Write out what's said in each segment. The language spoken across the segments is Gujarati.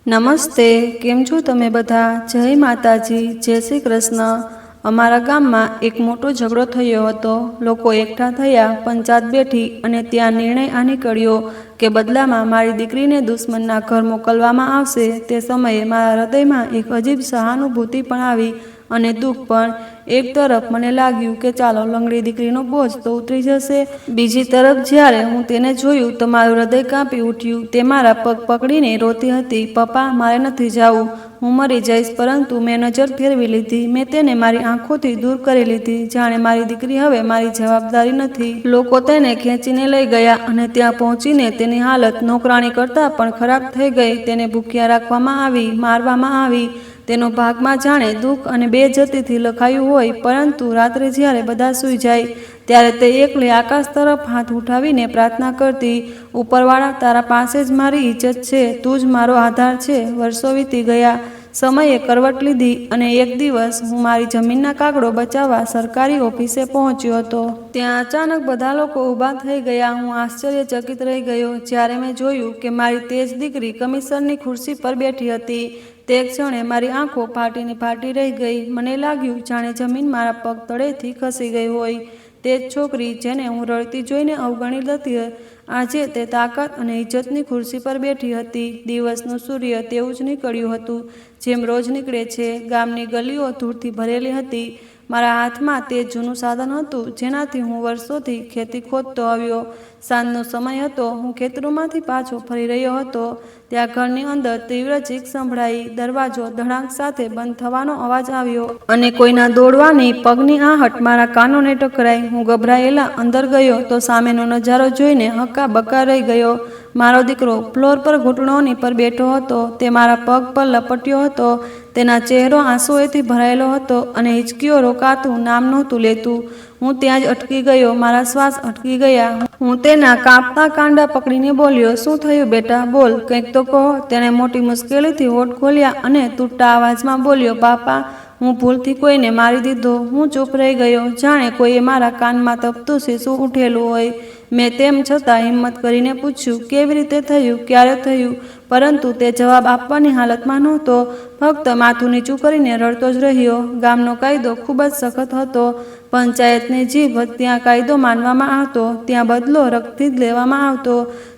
નમસ્તે, કેમ છો તમે બધા? જય માતાજી, જય શ્રી કૃષ્ણ। અમારા ગામમાં એક મોટો ઝઘડો થયો હતો। લોકો એકઠા થયા, પંચાયત બેઠી અને ત્યાં નિર્ણય આ નીકળ્યો કે બદલામાં મારી દીકરીને દુશ્મનના ઘર મોકલવામાં આવશે। તે સમયે મારા હૃદયમાં એક અજીબ સહાનુભૂતિ પણ આવી અને દુઃખ પણ। એક તરફ મને લાગ્યું કે ચાલો લંગડી દીકરીનો બોજ તો ઉતરી જશે, બીજી તરફ જ્યારે હું તેને જોયું તો મારું હૃદય કાંપી ઉઠ્યું। તે મારા પગ પકડીને રોતી હતી, પપ્પા મારે નથી જાવું, હું મરી જઈશ। પરંતુ મેં નજર ફેરવી લીધી, મેં તેને મારી આંખોથી દૂર કરી લીધી, જાણે મારી દીકરી હવે મારી જવાબદારી નથી। લોકો તેને ખેંચીને લઈ ગયા અને ત્યાં પહોંચીને તેની હાલત નોકરાણી કરતાં પણ ખરાબ થઈ ગઈ। તેને ભૂખ્યા રાખવામાં આવી, મારવામાં આવી। તેનો ભાગમાં જાણે દુઃખ અને બેઇજ્જતીથી લખાયું હોય। પરંતુ રાત્રે જ્યારે બધા સૂઈ જાય ત્યારે તે એકલી આકાશ તરફ હાથ ઉઠાવીને પ્રાર્થના કરતી, ઉપરવાળા, તારા પાસે જ મારી ઇજ્જત છે, તું જ મારો આધાર છે। વર્ષો વીતી ગયા, સમયે કરવટ લીધી અને એક દિવસ હું મારી જમીનના કાગળો બચાવવા સરકારી ઓફિસે પહોંચ્યો હતો। ત્યાં અચાનક બધા લોકો ઊભા થઈ ગયા। હું આશ્ચર્યચકિત રહી ગયો જ્યારે મેં જોયું કે મારી તેજ દીકરી કમિશનરની ખુરશી પર બેઠી હતી। તે ક્ષણે મારી આંખો ફાટીને ફાટી રહી ગઈ। મને લાગ્યું જાણે જમીન મારા પગ તળેથી ખસી ગઈ હોય। તે જ છોકરી જેને હું રડતી જોઈને અવગણી હતી, આજે તે તાકાત અને ઇજ્જતની ખુરશી પર બેઠી હતી। દિવસનું સૂર્ય તેવું જ નીકળ્યું હતું જેમ રોજ નીકળે છે। ગામની ગલીઓ ધૂળથી ભરેલી હતી। મારા હાથમાં તે જૂનું સાધન હતું જેનાથી હું વર્ષોથી ખેતી ખોદતો આવ્યો। સાંજનો સમય હતો, હું ખેતરોમાંથી પાછો ફરી રહ્યો હતો ત્યાં ઘરની અંદર તીવ્ર ચીખ સંભળાઈ। દરવાજો ધડાક સાથે બંધ થવાનો અવાજ આવ્યો અને કોઈના દોડવાની પગની આહટ મારા કાનોને ટકરાઈ। હું ગભરાયેલા અંદર ગયો તો સામેનો નજારો જોઈને હક્કાબક્કા રહી ગયો। મારો દીકરો ફ્લોર પર ઘૂંટણોની પર બેઠો હતો। તે મારા પગ પર લપટ્યો હતો। તેના ચહેરો આંસુઓથી ભરાયેલો હતો અને હિંચકીઓ રોકાતું નામ નહોતું લેતું। હું ત્યાં જ અટકી ગયો, મારા શ્વાસ અટકી ગયા। હું તેના કાપતા કાંડા પકડીને બોલ્યો, શું થયું બેટા? બોલ, કંઈક તો કહો। તેણે મોટી મુશ્કેલીથી હોઠ ખોલ્યા અને તૂટતા અવાજમાં બોલ્યો, પાપા, હું ભૂલથી કોઈને મારી દીધો। હું ચૂપ રહી ગયો, જાણે કોઈએ મારા કાનમાં તપતું શીશું ઉઠેલું હોય। મેં તેમ છતાં હિંમત કરીને પૂછ્યું, કેવી રીતે થયું, ક્યારે થયું? પરંતુ તે જવાબ આપવાની હાલતમાં નહોતો, ફક્ત માથું નીચું કરીને રડતો જ રહ્યો। ગામનો કાયદો ખૂબ જ સખત હતો। પંચાયતની જીભ ત્યાં કાયદો માનવામાં આવતો, ત્યાં બદલો રક્તથી જ લેવામાં આવતો।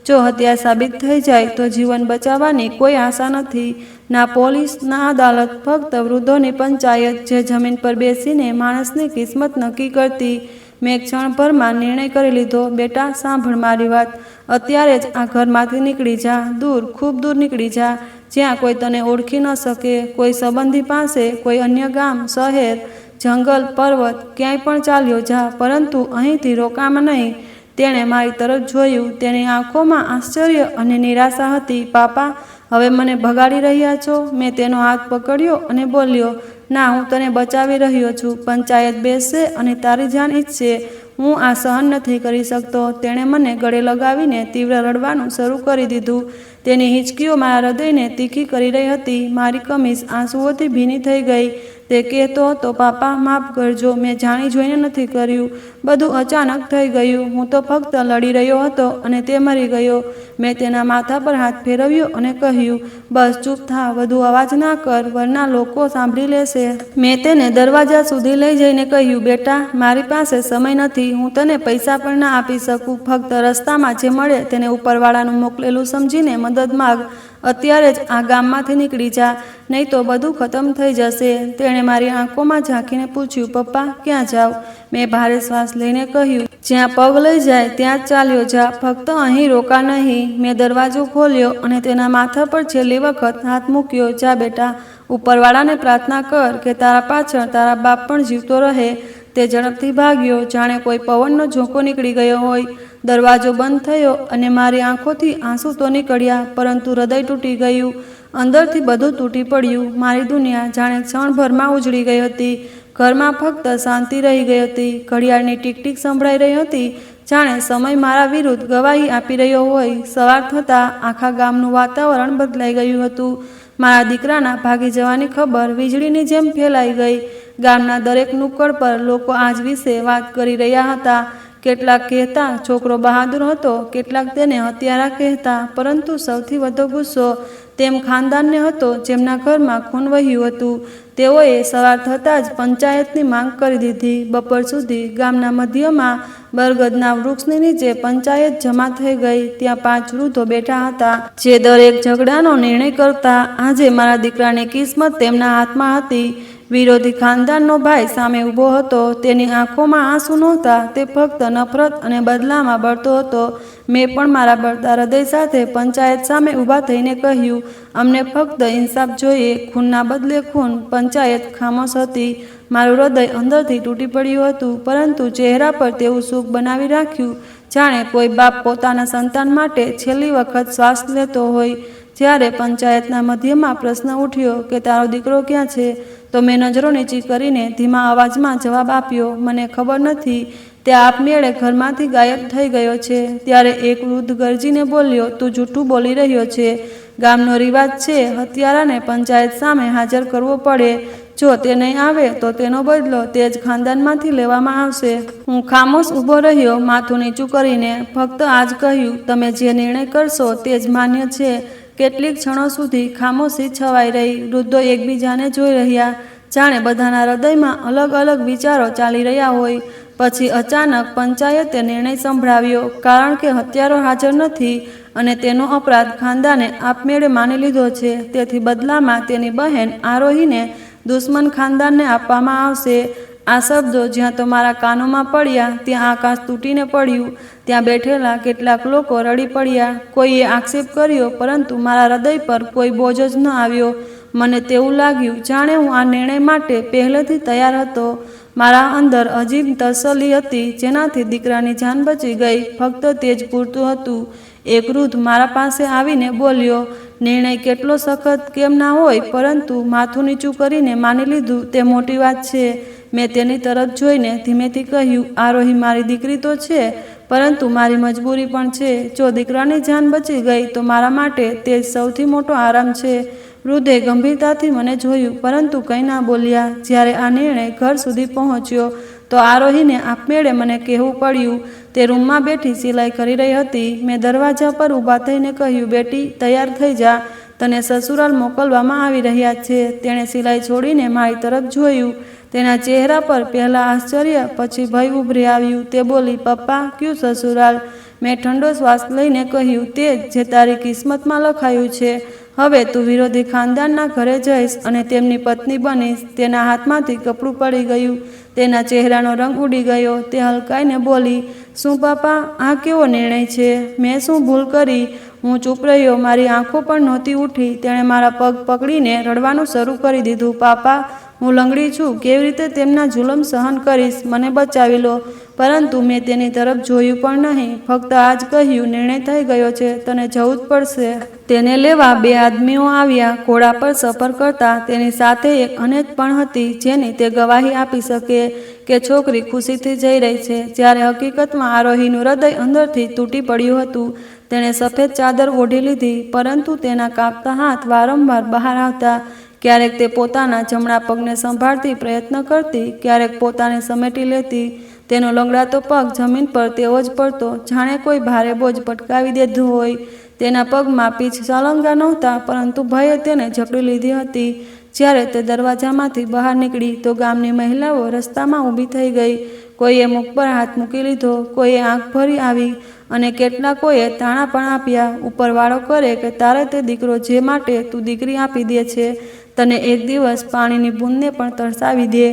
જો હત્યા સાબિત થઈ જાય તો જીવન બચાવવાની કોઈ આશા નથી, ના પોલીસ, ના અદાલત, ફક્ત વૃદ્ધોની પંચાયત જે જમીન પર બેસીને માણસની કિસ્મત નક્કી કરતી। મેં ક્ષણભરમાં નિર્ણય કરી લીધો, બેટા સાંભળ મારી વાત, અત્યારે જ આ ઘરમાંથી નીકળી જા, દૂર, ખૂબ દૂર નીકળી જા, જ્યાં કોઈ તને ઓળખી ન શકે, કોઈ સંબંધી પાસે, કોઈ અન્ય ગામ, શહેર, જંગલ, પર્વત, ક્યાંય પણ ચાલ્યો જા, પરંતુ અહીંથી રોકામાં નહીં। તેણે મારી તરફ જોયું, તેની આંખોમાં આશ્ચર્ય અને નિરાશા હતી। પાપા, હવે મને ભગાડી રહ્યા છો? મેં તેનો હાથ પકડ્યો અને બોલ્યો, ના, હું તને બચાવી રહ્યો છું। પંચાયત બેસશે અને તારી જાન ઈચ્છશે, હું આ સહન નથી કરી શકતો। તેણે મને ગળે લગાવીને તીવ્ર રડવાનું શરૂ કરી દીધું। તેની હિંચકીઓ મારા હૃદયને તીખી કરી રહી હતી। મારી કમીઝ આંસુઓથી ભીની થઈ ગઈ। તે કહેતો હતો, પાપા માફ કરજો, મેં જાણી જોઈને નથી કર્યું, બધું અચાનક થઈ ગયું, હું તો ફક્ત લડી રહ્યો હતો અને તે મરી ગયો। મેં તેના માથા પર હાથ ફેરવ્યો અને કહ્યું, બસ ચૂપ થા, વધુ અવાજ ના કર, વરના લોકો સાંભળી લેશે। મેં તેને દરવાજા સુધી લઈ જઈને કહ્યું, બેટા, મારી પાસે સમય નથી, હું તને પૈસા પણ ના આપી શકું, ફક્ત રસ્તામાં જે મળે તેને ઉપરવાળાનું મોકલેલું સમજીને મદદ માગ। અત્યારે જ આ ગામમાંથી નીકળી જા, નહીં તો બધું ખતમ થઈ જશે। તેણે મારી આંખોમાં ઝાંકીને પૂછ્યું, પપ્પા, ક્યાં જાવ? મેં ભારે શ્વાસ લઈને કહ્યું, જ્યાં પગ લઈ જાય ત્યાં જ ચાલ્યો જા, ફક્ત અહીં રોકા નહીં। મેં દરવાજો ખોલ્યો અને તેના માથા પર છેલ્લી વખત હાથ મૂક્યો, જા બેટા, ઉપરવાળાને પ્રાર્થના કર કે તારા પાછળ તારા બાપ પણ જીવતો રહે। તે ઝડપથી ભાગ્યો, જાણે કોઈ પવનનો ઝોકો નીકળી ગયો હોય। દરવાજો બંધ થયો અને મારી આંખોથી આંસુ તો નીકળ્યા, પરંતુ હૃદય તૂટી ગયું। અંદરથી બધું તૂટી પડ્યું। મારી દુનિયા જાણે ક્ષણભરમાં ઉજળી ગઈ હતી। ઘરમાં ફક્ત શાંતિ રહી ગઈ હતી। ઘડિયાળની ટીક ટીક સંભળાઈ રહી હતી, જાણે સમય મારા વિરુદ્ધ ગવાહી આપી રહ્યો હોય। સવાર થતાં આખા ગામનું વાતાવરણ બદલાઈ ગયું હતું। મારા દીકરાના ભાગી જવાની ખબર વીજળીની જેમ ફેલાઈ ગઈ। ગામના દરેક નુક્કડ પર લોકો આજ વિશે વાત કરી રહ્યા હતા। કેટલાક કહેતા છોકરો બહાદુર હતો, કેટલાક તેને હત્યારા કહેતા, પરંતુ સૌથી વધુ ગુસ્સો તેમ ખાનદાનને હતો જેમના ઘરમાં ખૂન વહ્યું હતું. તેઓએ સવાર થતાં જ પંચાયતની માંગ કરી દીધી. બપોર સુધી ગામના મધ્યમાં બરગદના વૃક્ષની નીચે પંચાયત જમા થઈ ગઈ. ત્યાં 5 વૃદ્ધો બેઠા હતા, જે દરેક ઝઘડાનો નિર્ણય કરતા. આજે મારા દીકરાની કિસ્મત તેમના હાથમાં હતી. વિરોધી ખાનદાનનો ભાઈ સામે ઊભો હતો. તેની આંખોમાં આંસુ નહોતા, તે ફક્ત નફરત અને બદલામાં બળતો હતો. મેં પણ મારા બળતા હૃદય સાથે પંચાયત સામે ઊભા થઈને કહ્યું, અમને ફક્ત ઇન્સાફ જોઈએ, ખૂનના બદલે ખૂન. પંચાયત ખામોશ હતી. મારું હૃદય અંદરથી તૂટી પડ્યું હતું, પરંતુ ચહેરા પર તેવું સુખ બનાવી રાખ્યું, જાણે કોઈ બાપ પોતાના સંતાન માટે છેલ્લી વખત શ્વાસ લેતો હોય. જ્યારે પંચાયતના મધ્યમાં પ્રશ્ન ઉઠ્યો કે તારો દીકરો ક્યાં છે, તો મેં નજરો નીચી કરીને ધીમા અવાજમાં જવાબ આપ્યો, મને ખબર નથી, તે આપમેળે ઘરમાંથી ગાયબ થઈ ગયો છે. ત્યારે એક વૃદ્ધ ગરજીને બોલ્યો, તું જૂઠું બોલી રહ્યો છે. ગામનો રિવાજ છે હત્યારાને પંચાયત સામે હાજર કરવો પડે. જો તે નહીં આવે તો તેનો બદલો તે જ ખાનદાનમાંથી લેવામાં આવશે. હું ખામોશ ઊભો રહ્યો, માથું નીચું કરીને. ફક્ત આ જ કહ્યું, તમે જે નિર્ણય કરશો તે જ માન્ય છે. કેટલીક ક્ષણો સુધી ખામોશી છવાઈ રહી. વૃદ્ધો એકબીજાને જોઈ રહ્યા, જાણે બધાના હૃદયમાં અલગ અલગ વિચારો ચાલી રહ્યા હોય. પછી અચાનક પંચાયતે નિર્ણય સંભળાવ્યો. કારણ કે હત્યારો હાજર નથી અને તેનો અપરાધ ખાનદાને આપમેળે માની લીધો છે, તેથી બદલામાં તેની બહેન આરોહીને દુશ્મન ખાનદાનને આપવામાં આવશે. આ શબ્દો જ્યાં તો મારા કાનોમાં પડ્યા, ત્યાં આકાશ તૂટીને પડ્યું. ત્યાં બેઠેલા કેટલાક લોકો રડી પડ્યા. કોઈએ આક્ષેપ કર્યો, પરંતુ મારા હૃદય પર કોઈ બોજ જ ન આવ્યો. મને તેવું લાગ્યું જાણે હું આ નિર્ણય માટે પહેલેથી તૈયાર હતો. મારા અંદર અજીબ તસલ્લી હતી, જેનાથી દીકરાની જાન બચી ગઈ. ફક્ત તે જ પૂરતું હતું. એક વૃદ્ધ મારા પાસે આવીને બોલ્યો, નિર્ણય કેટલો સખત કેમ ના હોય, પરંતુ માથું નીચું કરીને માની લીધું તે મોટી વાત છે. મેં તેની તરફ જોઈને ધીમેથી કહ્યું, આરોહી મારી દીકરી તો છે, પરંતુ મારી મજબૂરી પણ છે. જો દીકરાની જાન બચી ગઈ તો મારા માટે તે જ સૌથી મોટો આરામ છે. વૃદ્ધે ગંભીરતાથી મને જોયું, પરંતુ કંઈ ના બોલ્યા. જ્યારે આ નિર્ણય ઘર સુધી પહોંચ્યો તો આરોહીને આપમેળે મને કહેવું પડ્યું. તે રૂમમાં બેઠી સિલાઈ કરી રહી હતી. મેં દરવાજા પર ઊભા થઈને કહ્યું, બેટી તૈયાર થઈ જા, તને સસુરાલ મોકલવામાં આવી રહ્યા છે. તેણે સિલાઈ છોડીને મારી તરફ જોયું. તેના ચહેરા પર પહેલાં આશ્ચર્ય, પછી ભય ઉભરી આવ્યું. તે બોલી, પપ્પા, ક્યું સસુરાલ? મેં ઠંડો શ્વાસ લઈને કહ્યું, તે જે તારી કિસ્મતમાં લખાયું છે. હવે તું વિરોધી ખાનદાનના ઘરે જઈશ અને તેમની પત્ની બનીશ. તેના હાથમાંથી કપડું પડી ગયું. તેના ચહેરાનો રંગ ઉડી ગયો. તે હલકાઈને બોલી, શું પાપા, આ કેવો નિર્ણય છે? મેં શું ભૂલ કરી? હું ચૂપ રહ્યો. મારી આંખો પણ નહોતી ઉઠી. તેણે મારા પગ પકડીને રડવાનું શરૂ કરી દીધું. પાપા, હું લંગડી છું, કેવી રીતે તેમના જુલમ સહન કરીશ? મને બચાવી લો. પરંતુ મેં તેની તરફ જોયું પણ નહીં. ફક્ત આ જ કહ્યું, નિર્ણય થઈ ગયો છે, તને જવું જ પડશે. તેને લેવા 2 આદમીઓ આવ્યા. ઘોડા પર સફર કરતા તેની સાથે એક અનેક પણ હતી, જેની તે ગવાહી આપી શકે કે છોકરી ખુશીથી જઈ રહી છે. જ્યારે હકીકતમાં આરોહીનું હૃદય અંદરથી તૂટી પડ્યું હતું. તેણે સફેદ ચાદર ઓઢી લીધી, પરંતુ તેના કાપતા હાથ વારંવાર બહાર આવતા. ક્યારેક તે પોતાના જમણા પગને સંભાળતી પ્રયત્ન કરતી, ક્યારેક પોતાને સમેટી લેતી. તેનો લંગડાતો પગ જમીન પર તેવો જ પડતો, જાણે કોઈ ભારે બોજ પટકાવી દીધું હોય. તેના પગમાં પીછ સળંગા નહોતા, પરંતુ ભયે તેને જકડી લીધી હતી. જ્યારે તે દરવાજામાંથી બહાર નીકળી તો ગામની મહિલાઓ રસ્તામાં ઊભી થઈ ગઈ. કોઈએ મુખ પર હાથ મૂકી લીધો, કોઈએ આંખ ભરી આવી અને કેટલાકોએ તાણા પણ આપ્યા. ઉપરવાળો કરે કે તારે તે દીકરો જે માટે તું દીકરી આપી દે છે, તને એક દિવસ પાણીની બૂંદને પણ તરસાવી દે.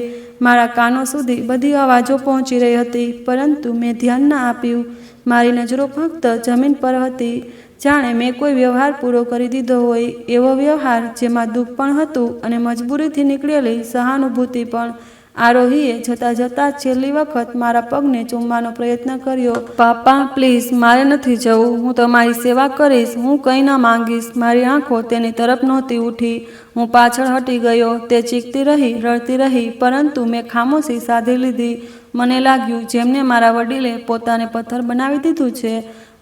મારા કાનો સુધી બધી અવાજો પહોંચી રહી હતી, પરંતુ મેં ધ્યાન ના આપ્યું. મારી નજરો ફક્ત જમીન પર હતી, જાણે મેં કોઈ વ્યવહાર પૂરો કરી દીધો હોય. એવો વ્યવહાર જેમાં દુઃખ પણ હતું અને મજબૂરીથી નીકળેલી સહાનુભૂતિ પણ. આરોહીએ જતાં જતાં છેલ્લી વખત મારા પગને ચૂમવાનો પ્રયત્ન કર્યો. પાપા, પ્લીઝ, મારે નથી જવું. હું તમારી સેવા કરીશ. હું કંઈ ન માંગીશ. મારી આંખો તેની તરફ નહોતી ઉઠી. હું પાછળ હટી ગયો. તે ચીકતી રહી, રડતી રહી, પરંતુ મેં ખામોશી સાધી લીધી. મને લાગ્યું જેમને મારા વડીલે પોતાને પથ્થર બનાવી દીધું છે.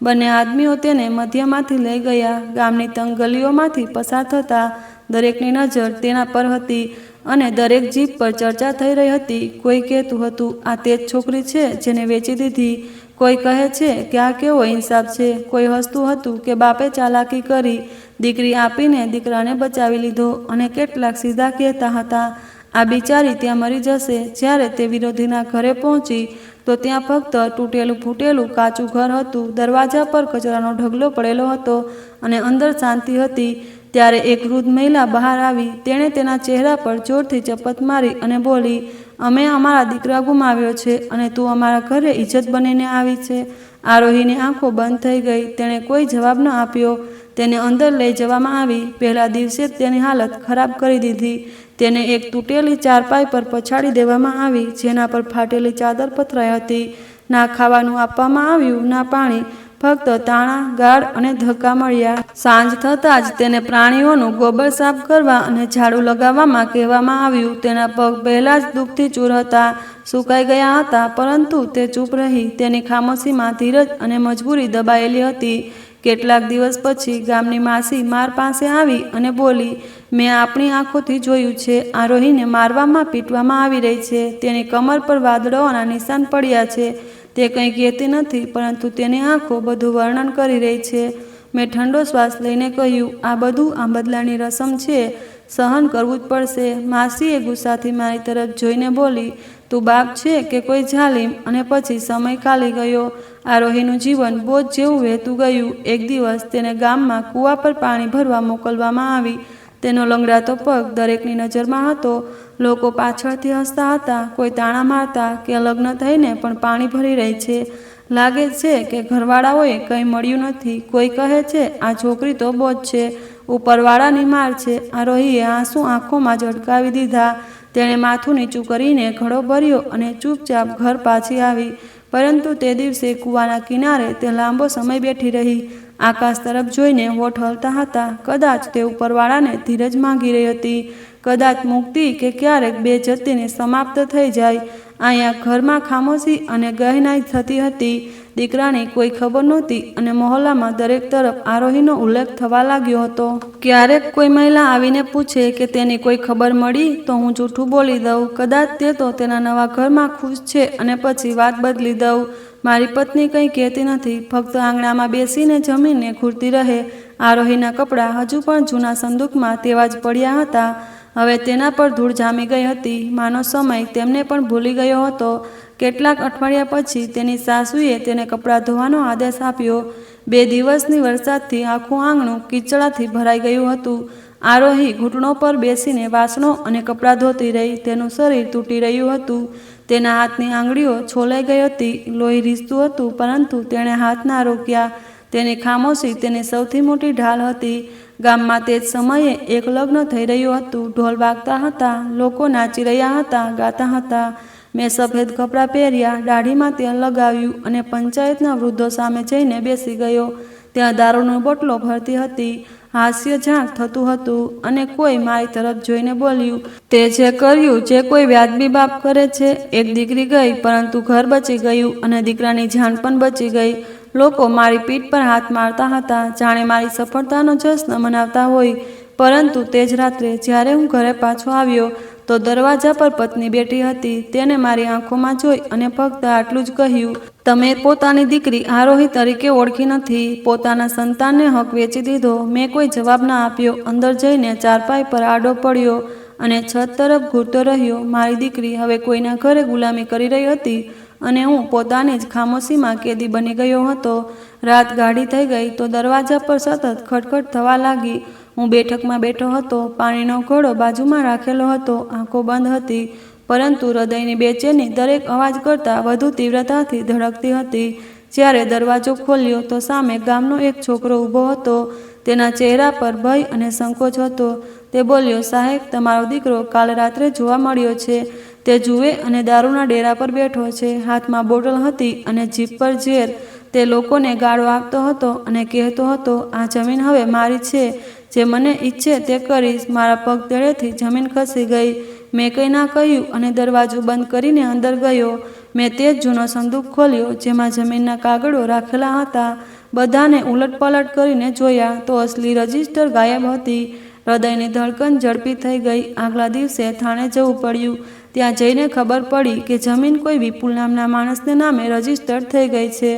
બંને આદમીઓ તેને મધ્યમાંથી લઈ ગયા. ગામની તંગ ગલીઓમાંથી પસાર થતા દરેકની નજર તેના પર હતી અને દરેક જીભ પર ચર્ચા થઈ રહી હતી. કોઈ કહેતું હતું, આ તે જ છોકરી છે જેને વેચી દીધી. કોઈ કહે છે કે આ કેવો ઇન્સાફ છે, કોઈ હસતું હતું કે બાપે ચાલાકી કરી દીકરી આપીને દીકરાને બચાવી લીધો, અને કેટલાક સીધા કહેતા હતા આ બિચારી ત્યાં મરી જશે. જ્યારે તે વિરોધીના ઘરે પહોંચી તો ત્યાં ફક્ત તૂટેલું ફૂટેલું કાચું ઘર હતું. દરવાજા પર કચરાનો ઢગલો પડેલો હતો અને અંદર શાંતિ હતી. ત્યારે એક વૃદ્ધ મહિલા બહાર આવી. તેણે તેના ચહેરા પર જોરથી ચપત મારી અને બોલી, અમે અમારા દીકરા ગુમાવ્યો છે અને તું અમારા ઘરે ઇજ્જત બનીને આવી છે. આરોહીની આંખો બંધ થઈ ગઈ. તેણે કોઈ જવાબ ન આપ્યો. તેને અંદર લઈ જવામાં આવી. પહેલા દિવસે જ તેની હાલત ખરાબ કરી દીધી. તેને એક તૂટેલી ચારપાઈ પર પછાડી દેવામાં આવી, જેના પર ફાટેલી ચાદર પથરાઈ હતી. ના ખાવાનું આપવામાં આવ્યું, ના પાણી, ફક્ત તાણા, ગાળ અને ધક્કા મળ્યા. સાંજ થતાં જ તેને પ્રાણીઓનું ગોબર સાફ કરવા અને ઝાડુ લગાવવામાં કહેવામાં આવ્યું. તેના પગ પહેલાં જ દુઃખથી ચૂર હતા, સુકાઈ ગયા હતા, પરંતુ તે ચૂપ રહી. તેની ખામોશીમાં ધીરજ અને મજબૂરી દબાયેલી હતી. કેટલાક દિવસ પછી ગામની માસી માર પાસે આવી અને બોલી, મેં આપણી આંખોથી જોયું છે, આરોહીને મારવામાં પીટવામાં આવી રહી છે. તેની કમર પર વાદળોના નિશાન પડ્યા છે. તે કંઈ કહેતી નથી, પરંતુ તેની આંખો બધું વર્ણન કરી રહી છે. મેં ઠંડો શ્વાસ લઈને કહ્યું, આ બધું આ બદલાની રસમ છે, સહન કરવું જ પડશે. માસીએ ગુસ્સાથી મારી તરફ જોઈને બોલી, તું બાપ છે કે કોઈ જાલિમ? અને પછી સમય ખાલી ગયો. આરોહીનું જીવન બોજ જેવું વહેતું ગયું. એક દિવસ તેને ગામમાં કૂવા પર પાણી ભરવા મોકલવામાં આવી. તેનો લંગડાતો પગ દરેકની નજરમાં હતો. લોકો પાછળથી હસતા હતા, કોઈ તાણા મારતા કે લગ્ન થઈને પણ પાણી ભરી રહી છે, લાગે છે કે ઘરવાળાઓએ કંઈ મળ્યું નથી. કોઈ કહે છે આ છોકરી તો બોજ છે, ઉપરવાળાની માર છે. આરોહીએ આંસુ આંખોમાં જ અટકાવી દીધા. તેણે માથું નીચું કરીને ઘડો ભર્યો અને ચૂપચાપ ઘર પાછી આવી. પરંતુ તે દિવસે કૂવાના કિનારે તે લાંબો સમય બેઠી રહી. આકાશ તરફ જોઈને હોઠ હલતા હતા. કદાચ તે ઉપરવાળાને ધીરજ માંગી રહી હતી, કદાચ મુક્તિ, કે ક્યારેક બેઇજ્જતીને સમાપ્ત થઈ જાય. અહીંયા ઘરમાં ખામોશી અને ગહેનાઈ થતી હતી. દીકરાની કોઈ ખબર નહોતી અને મહોલ્લામાં દરેક તરફ આરોહીનો ઉલ્લેખ થવા લાગ્યો હતો. ક્યારેક કોઈ મહિલા આવીને પૂછે કે તેની કોઈ ખબર મળી, તો હું જૂઠું બોલી દઉં, કદાચ તે તો તેના નવા ઘરમાં ખુશ છે, અને પછી વાત બદલી દઉં. મારી પત્ની કંઈ કહેતી નથી, ફક્ત આંગણામાં બેસીને જમીને ઘૂરતી રહે. આરોહીના કપડાં હજુ પણ જૂના સંદૂકમાં તેવા જ પડ્યા હતા. હવે તેના પર ધૂળ જામી ગઈ હતી, માનો સમય તેમને પણ ભૂલી ગયો હતો. કેટલાક અઠવાડિયા પછી તેની સાસુએ તેને કપડાં ધોવાનો આદેશ આપ્યો. 2 દિવસની વરસાદથી આખું આંગણું કીચડાથી ભરાઈ ગયું હતું. આરોહી ઘૂંટણો પર બેસીને વાસણો અને કપડાં ધોતી રહી. તેનું શરીર તૂટી રહ્યું હતું. તેના હાથની આંગળીઓ છોલાઈ ગઈ હતી. લોહી રીસતું હતું, પરંતુ તેણે હાથ ના રોક્યા. તેની ખામોશી તેની સૌથી મોટી ઢાલ હતી. ગામમાં તે જ સમયે એક લગ્ન થઈ રહ્યું હતું. ઢોલ વાગતા હતા, લોકો નાચી રહ્યા હતા, ગાતા હતા. મેં સફેદ કપડાં પહેર્યા, દાઢીમાં તેલ લગાવ્યું અને પંચાયતના વૃદ્ધો સામે જઈને બેસી ગયો. ત્યાં દારૂનો બોટલો ભરતી હતી. હાસ્ય ઝાંક થતું હતું અને કોઈ મારી તરફ જોઈને બોલ્યું, તે જે કર્યું, જે કોઈ વ્યાજબી બાપ કરે છે. એક દીકરી ગઈ, પરંતુ ઘર બચી ગયું અને દીકરાની જાન પણ બચી ગઈ. લોકો મારી પીઠ પર હાથ મારતા હતા, જાણે મારી સફળતાનો જશ્ન મનાવતા હોય. પરંતુ તે જ રાત્રે જ્યારે હું ઘરે પાછો આવ્યો, તો દરવાજા પર પત્ની બેઠી હતી. તેને મારી આંખોમાં જોઈ અને ફક્ત આટલું જ કહ્યું, તમે પોતાની દીકરી આરોહી તરીકે ઓળખી નથી, પોતાના સંતાનને હક વેચી દીધો. મેં કોઈ જવાબ ના આપ્યો. અંદર જઈને ચારપાઈ પર આડો પડ્યો અને છત તરફ ઘૂરતો રહ્યો. મારી દીકરી હવે કોઈના ઘરે ગુલામી કરી રહી હતી અને હું પોતાની જ ખામોશીમાં કેદી બની ગયો હતો. રાત ગાઢી થઈ ગઈ તો દરવાજા પર સતત ખટખટ થવા લાગી. હું બેઠકમાં બેઠો હતો. પાણીનો ઘડો બાજુમાં રાખેલો હતો. આંખો બંધ હતી, પરંતુ હૃદયની બેચેની દરેક અવાજ કરતાં વધુ તીવ્રતાથી ધડકતી હતી. જ્યારે દરવાજો ખોલ્યો તો સામે ગામનો એક છોકરો ઊભો હતો. તેના ચહેરા પર ભય અને સંકોચ હતો. તે બોલ્યો, સાહેબ, તમારો દીકરો કાલ રાત્રે જોવા મળ્યો છે. તે જુએ અને દારૂના ડેરા પર બેઠો છે. હાથમાં બોટલ હતી અને જીભ પર ઝેર. તે લોકોને ગાળો આપતો હતો અને કહેતો હતો, આ જમીન હવે મારી છે, જે મને ઈચ્છે તે કરીશ. મારા પગ તળેથી જમીન ખસી ગઈ. મેં કંઈ ના કહ્યું અને દરવાજો બંધ કરીને અંદર ગયો. મેં તે જ જૂનો સંદૂક ખોલ્યો જેમાં જમીનના કાગળો રાખેલા હતા. બધાને ઉલટપલટ કરીને જોયા તો અસલી રજિસ્ટર ગાયબ હતી. હૃદયની ધડકન ઝડપી થઈ ગઈ. આગલા દિવસે થાણે જવું પડ્યું. ત્યાં જઈને ખબર પડી કે જમીન કોઈ વિપુલ નામના માણસને નામે રજીસ્ટર થઈ ગઈ છે.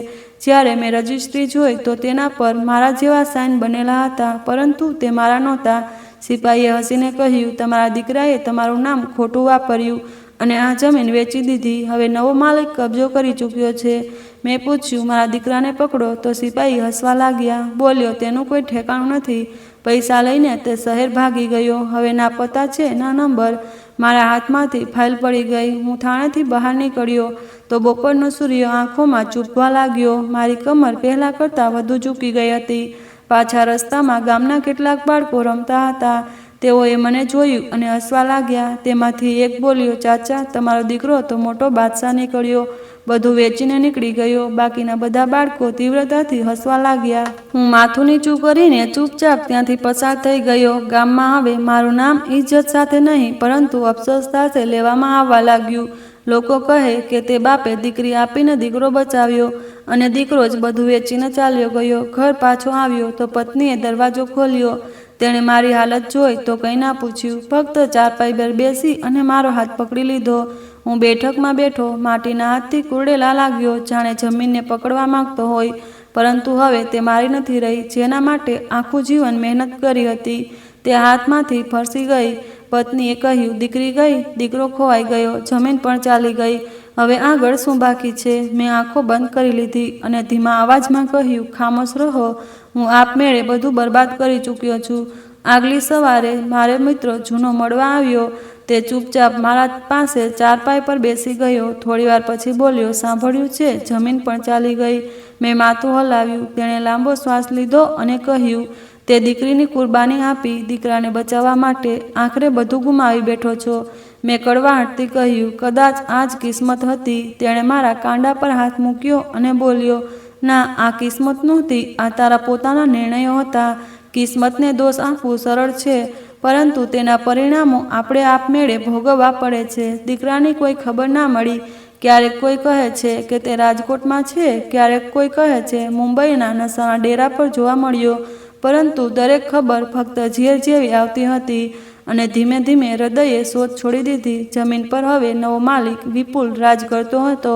જ્યારે મેં રજિસ્ટ્રી જોઈ તો તેના પર મારા જેવા સાઇન બનેલા હતા, પરંતુ તે મારા નહોતા. સિપાહીએ હસીને કહ્યું, તમારા દીકરાએ તમારું નામ ખોટું વાપર્યું અને આ જમીન વેચી દીધી. હવે નવો માલિક કબજો કરી ચૂક્યો છે. મેં પૂછ્યું, મારા દીકરાને પકડો? તો સિપાહી હસવા લાગ્યા. બોલ્યો, તેનું કોઈ ઠેકાણું નથી. પૈસા લઈને તે શહેર ભાગી ગયો. હવે ના પતા છે ના નંબર. મારા હાથમાંથી ફાઇલ પડી ગઈ. હું થાણેથી બહાર નીકળ્યો તો બપોરનો સૂર્ય આંખોમાં ચૂપવા લાગ્યો. મારી કમર પહેલાં કરતાં વધુ ઝૂકી ગઈ હતી. પાછા રસ્તામાં ગામના કેટલાક બાળકો રમતા હતા. તેઓએ મને જોયું અને હસવા લાગ્યા. તેમાંથી એક બોલ્યો, ચાચા, તમારો દીકરો તો મોટો બાદશાહ નીકળ્યો. બધું વેચીને નીકળી ગયો. બાકીના બધા બાળકો તીવ્રતાથી હસવા લાગ્યા. હું માથું નીચું કરીને ચૂપચાપ ત્યાંથી પસાર થઈ ગયો. ગામમાં હવે મારું નામ ઇજ્જત સાથે નહીં, પરંતુ અફસોસ સાથે લેવામાં આવવા લાગ્યું. લોકો કહે કે તે બાપે દીકરી આપીને દીકરો બચાવ્યો અને દીકરો જ બધું વેચીને ચાલ્યો ગયો. ઘર પાછો આવ્યો તો પત્નીએ દરવાજો ખોલ્યો. તેણે મારી હાલત જોઈ તો કંઈ ના પૂછ્યું. ફક્ત ચારપાઈ પર બેસી અને મારો હાથ પકડી લીધો. હું બેઠકમાં બેઠો, માટીના હાથથી કુરડેલા લાગ્યો, જાણે જમીનને પકડવા માંગતો હોય. પરંતુ હવે તે મારી નથી રહી, જેના માટે આખું જીવન મહેનત કરી હતી. તે હાથમાંથી ફરસી ગઈ. પત્નીએ કહ્યું, દીકરી ગઈ, દીકરો ખોવાઈ ગયો, જમીન પણ ચાલી ગઈ. હવે આગળ શું બાકી છે? મેં આંખો બંધ કરી લીધી અને ધીમા અવાજમાં કહ્યું, ખામોશ રહો. હું આપમેળે બધું બરબાદ કરી ચૂક્યો છું. આગલી સવારે મારો મિત્ર જૂનો મળવા આવ્યો. તે ચૂપચાપ મારા પાસે ચારપાઈ પર બેસી ગયો. થોડીવાર પછી બોલ્યો, સાંભળ્યું છે, જમીન પણ ચાલી ગઈ. મેં માથું હલાવ્યું. તેણે લાંબો શ્વાસ લીધો અને કહ્યું, તે દીકરીની કુરબાની આપી દીકરાને બચાવવા માટે. આખરે બધું ગુમાવી બેઠો છો. મેં કડવાહટથી કહ્યું, કદાચ આ જ કિસ્મત હતી. તેણે મારા કાંડા પર હાથ મૂક્યો અને બોલ્યો, ના, આ કિસ્મત નહોતી, આ તારા પોતાના નિર્ણયો હતા. કિસ્મતને દોષ આપવું સરળ છે, પરંતુ તેના પરિણામો આપણે આપમેળે ભોગવવા પડે છે. દીકરાની કોઈ ખબર ના મળી. ક્યારેક કોઈ કહે છે કે તે રાજકોટમાં છે, ક્યારેક કોઈ કહે છે મુંબઈના નશાના ડેરા પર જોવા મળ્યો. પરંતુ દરેક ખબર ફક્ત ઝેર જેવી આવતી હતી અને ધીમે ધીમે હૃદયે શોધ છોડી દીધી. જમીન પર હવે નવો માલિક વિપુલ રાજ કરતો હતો.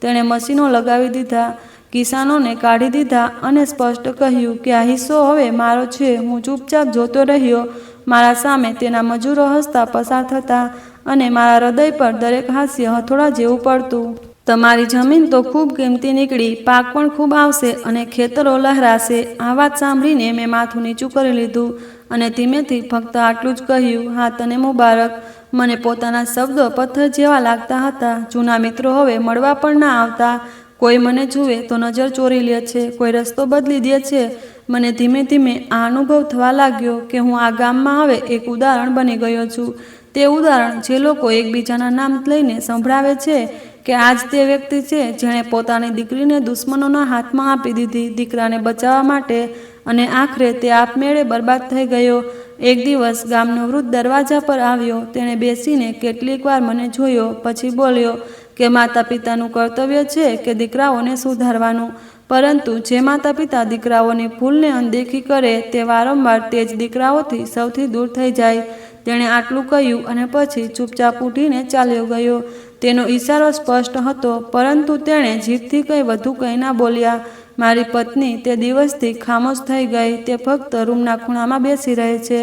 તેણે મશીનો લગાવી દીધા, કિસાનોને કાઢી દીધા અને સ્પષ્ટ કહ્યું કે આ હિસ્સો હવે મારો છે. હું ચૂપચાપ જોતો રહ્યો. મારા સામે તેના મજૂરો હસતા પસાર થતા અને મારા હૃદય પર દરેક હાસ્ય હથોડા જેવું પડતું. તમારી જમીન તો ખૂબ કિંમતી નીકળી, પાક પણ ખૂબ આવશે અને ખેતરો લહેરાશે. આ વાત સાંભળીને મેં માથું નીચું કરી લીધું અને ધીમેથી ફક્ત આટલું જ કહ્યું, હા, તને મુબારક. મને પોતાના શબ્દો પથ્થર જેવા લાગતા હતા. જૂના મિત્રો હવે મળવા પણ ના આવતા. કોઈ મને જુએ તો નજર ચોરી લે છે, કોઈ રસ્તો બદલી દે છે. મને ધીમે ધીમે આ અનુભવ થવા લાગ્યો કે હું આ ગામમાં હવે એક ઉદાહરણ બની ગયો છું. તે ઉદાહરણ જે લોકો એકબીજાના નામ લઈને સંભળાવે છે કે આ જ તે વ્યક્તિ છે જેણે પોતાની દીકરીને દુશ્મનોના હાથમાં આપી દીધી દીકરાને બચાવવા માટે, અને આખરે તે આપમેળે બરબાદ થઈ ગયો. એક દિવસ ગામનો વૃદ્ધ દરવાજા પર આવ્યો. તેણે બેસીને કેટલીક વાર મને જોયો, પછી બોલ્યો કે માતા પિતાનું કર્તવ્ય છે કે દીકરાઓને સુધારવાનું, પરંતુ જે માતા પિતા દીકરાઓની ભૂલને અનદેખી કરે તે વારંવાર તે જ દીકરાઓથી સૌથી દૂર થઈ જાય. તેણે આટલું કહ્યું અને પછી ચૂપચાપ ઉઠીને ચાલ્યો ગયો. તેનો ઈશારો સ્પષ્ટ હતો, પરંતુ તેણે જીભથી કંઈ વધુ કંઈ ના બોલ્યા. મારી પત્ની તે દિવસથી ખામોશ થઈ ગઈ. તે ફક્ત રૂમના ખૂણામાં બેસી રહે છે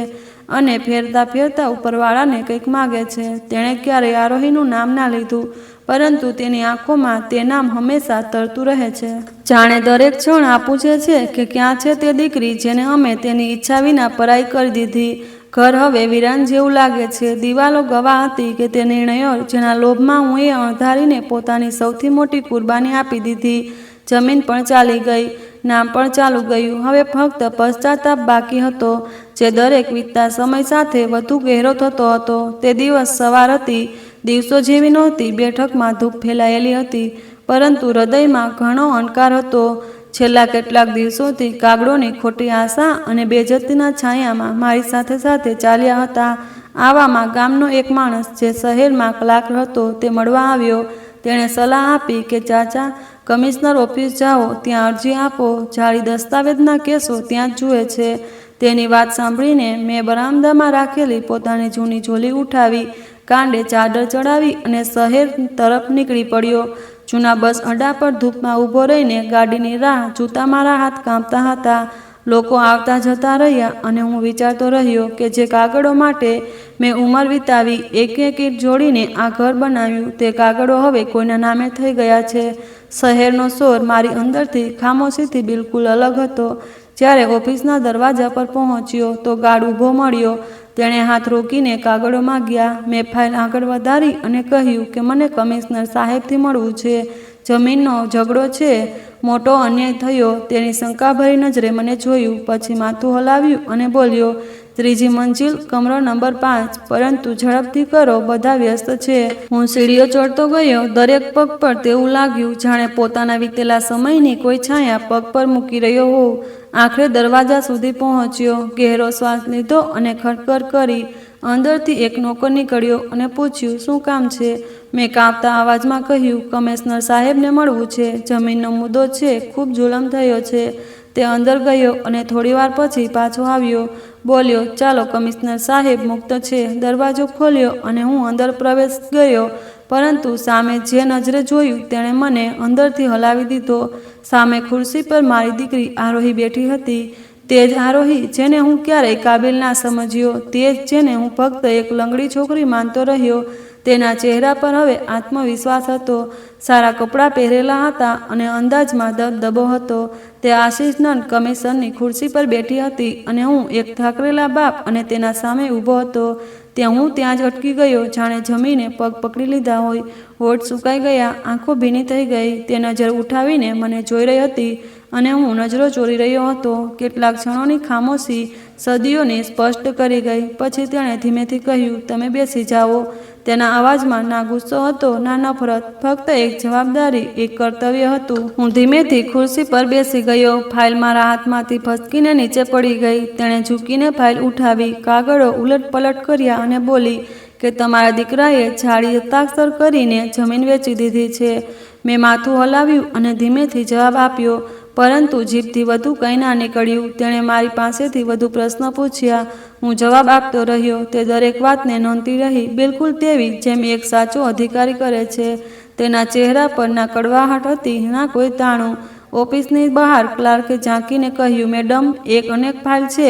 અને ફેરતા ફેરતા ઉપરવાળાને કંઈક માગે છે. તેણે ક્યારેય આરોહીનું નામ ના લીધું, પરંતુ તેની આંખોમાં તે નામ હંમેશા તરતું રહે છે. જાણે દરેક ક્ષણ આ પૂછે છે કે ક્યાં છે તે દીકરી જેને અમે તેની ઈચ્છા વિના પરાઈ કરી દીધી. ઘર હવે વિરાન જેવું લાગે છે. દિવાલો ગવાહ હતી કે તે નિર્ણયો જેના લોભમાં હું એ અણધારીને પોતાની સૌથી મોટી કુરબાની આપી દીધી. જમીન પણ ચાલી ગઈ, નામ પણ ચાલુ ગયું. હવે ફક્ત પશ્ચાતાપ બાકી હતો, જે દરેક વીતતા સમય સાથે વધુ ગહેરો થતો હતો. તે દિવસ સવાર હતી, દિવસો જેવી નહોતી. બેઠકમાં ધૂપ ફેલાયેલી હતી, પરંતુ હૃદયમાં ઘણો અંધકાર હતો. છેલ્લા કેટલાક દિવસોથી કાગડોની ખોટી આશા અને બેજતીના છાયામાં મારી સાથે સાથે ચાલ્યા હતા. આવામાં ગામનો એક માણસ જે શહેરમાં કલાકાર હતો તે મળવા આવ્યો. તેણે સલાહ આપી કે ચાચા, કમિશનર ઓફિસ જાઓ, ત્યાં અરજી આપો. જાળી દસ્તાવેજના કેસો ત્યાં જ જુએ છે. તેની વાત સાંભળીને મેં બરામદામાં રાખેલી પોતાની જૂની ઝોલી ઉઠાવી. કાંડે ચાદર ચડાવી અને શહેર તરફ નીકળી પડ્યો. જૂના બસ અડ્ડા પર ધૂપમાં ઊભો રહીને ગાડીની રાહ જોતા મારા હાથ કાંપતા હતા. લોકો આવતા જતા રહ્યા અને હું વિચારતો રહ્યો કે જે કાગળો માટે મેં ઉંમર વિતાવી, એક એક ઈંટ જોડીને આ ઘર બનાવ્યું, તે કાગળો હવે કોઈના નામે થઈ ગયા છે. શહેરનો શોર મારી અંદરથી ખામોશીથી બિલકુલ અલગ હતો. જ્યારે ઓફિસના દરવાજા પર પહોંચ્યો તો ગાર્ડ ઊભો મળ્યો. તેણે હાથ રોકીને કાગળો માંગ્યા. મેં ફાઇલ આગળ વધારી અને કહ્યું કે મને કમિશનર સાહેબથી મળવું છે. જમીનનો ઝઘડો છે, મોટો અન્યાય થયો. તેની શંકાભરી નજરે મને જોયું, પછી માથું હલાવ્યું અને બોલ્યો, 3જી મંજિલ, કમરો નંબર 5, પરંતુ ઝડપથી કરો, બધા વ્યસ્ત છે. હું સીડીઓ ચડતો ગયો. દરેક પગ પર તેવું લાગ્યું જાણે પોતાના વીતેલા સમયની કોઈ છાયા પગ પર મૂકી રહ્યો હોઉં. આખરે દરવાજા સુધી પહોંચ્યો, ગહેરો શ્વાસ લીધો અને ખડખડ કરી. અંદરથી એક નોકર નીકળ્યો અને પૂછ્યું, શું કામ છે? મેં કાંપતા અવાજમાં કહ્યું, કમિશનર સાહેબને મળવું છે. જમીનનો મુદ્દો છે, ખૂબ જુલમ થયો છે. તે અંદર ગયો અને થોડીવાર પછી પાછો આવ્યો. બોલ્યો, ચાલો, કમિશનર સાહેબ મુક્ત છે. દરવાજો ખોલ્યો અને હું અંદર પ્રવેશ ગયો, પરંતુ સામે જે નજરે જોયું તેણે મને અંદરથી હલાવી દીધો. સામે ખુરશી પર મારી દીકરી આરોહી બેઠી હતી. તે જ આરોહી જેને હું ક્યારેય કાબિલ ના સમજ્યો, તે જ જેને હું ફક્ત એક લંગડી છોકરી માનતો રહ્યો. તેના ચહેરા પર હવે આત્મવિશ્વાસ હતો, સારા કપડાં પહેરેલા હતા અને અંદાજમાં દબદબો હતો. તે આસિસ્ટન્ટ કમિશનરની ખુરશી પર બેઠી હતી અને હું એક થાકરેલા બાપ અને તેના સામે ઊભો હતો. હું ત્યાં જ અટકી ગયો, જાણે જમીને પગ પકડી લીધા હોય. હોઠ સુકાઈ ગયા, આંખો ભીની થઈ ગઈ. તે નજર ઉઠાવીને મને જોઈ રહી હતી અને હું નજરો ચોરી રહ્યો હતો. કેટલાક ક્ષણોની ખામોશી સદીઓને સ્પષ્ટ કરી ગઈ. પછી તેણે ધીમેથી કહ્યું, તમે બેસી જાઓ. તેના અવાજમાં ના ગુસ્સો હતો, ના નફરત, ફક્ત એક જવાબદારી, એક કર્તવ્ય હતું. હું ધીમેથી ખુરશી પર બેસી ગયો. ફાઇલ મારા હાથમાંથી ફસકીને નીચે પડી ગઈ. તેણે ઝૂકીને ફાઇલ ઉઠાવી, કાગળો ઉલટપલટ કર્યા અને બોલી કે તમારા દીકરાએ જાળી હસ્તાક્ષર કરીને જમીન વેચી દીધી છે. મેં માથું હલાવ્યું અને ધીમેથી જવાબ આપ્યો, પરંતુ જીભથી વધુ કંઈ ના નીકળ્યું. તેણે મારી પાસેથી વધુ પ્રશ્ન પૂછ્યા. હું જવાબ આપતો રહ્યો. તે દરેક વાતને નોંધતી રહી, બિલકુલ તેવી જેમ એક સાચો અધિકારી કરે છે. તેના ચહેરા પર ના કડવાહટ હતી, ના કોઈ તાણું. ઓફિસની બહાર ક્લાર્કે ઝાંકીને કહ્યું, મેડમ, એક અનેક ફાઇલ છે,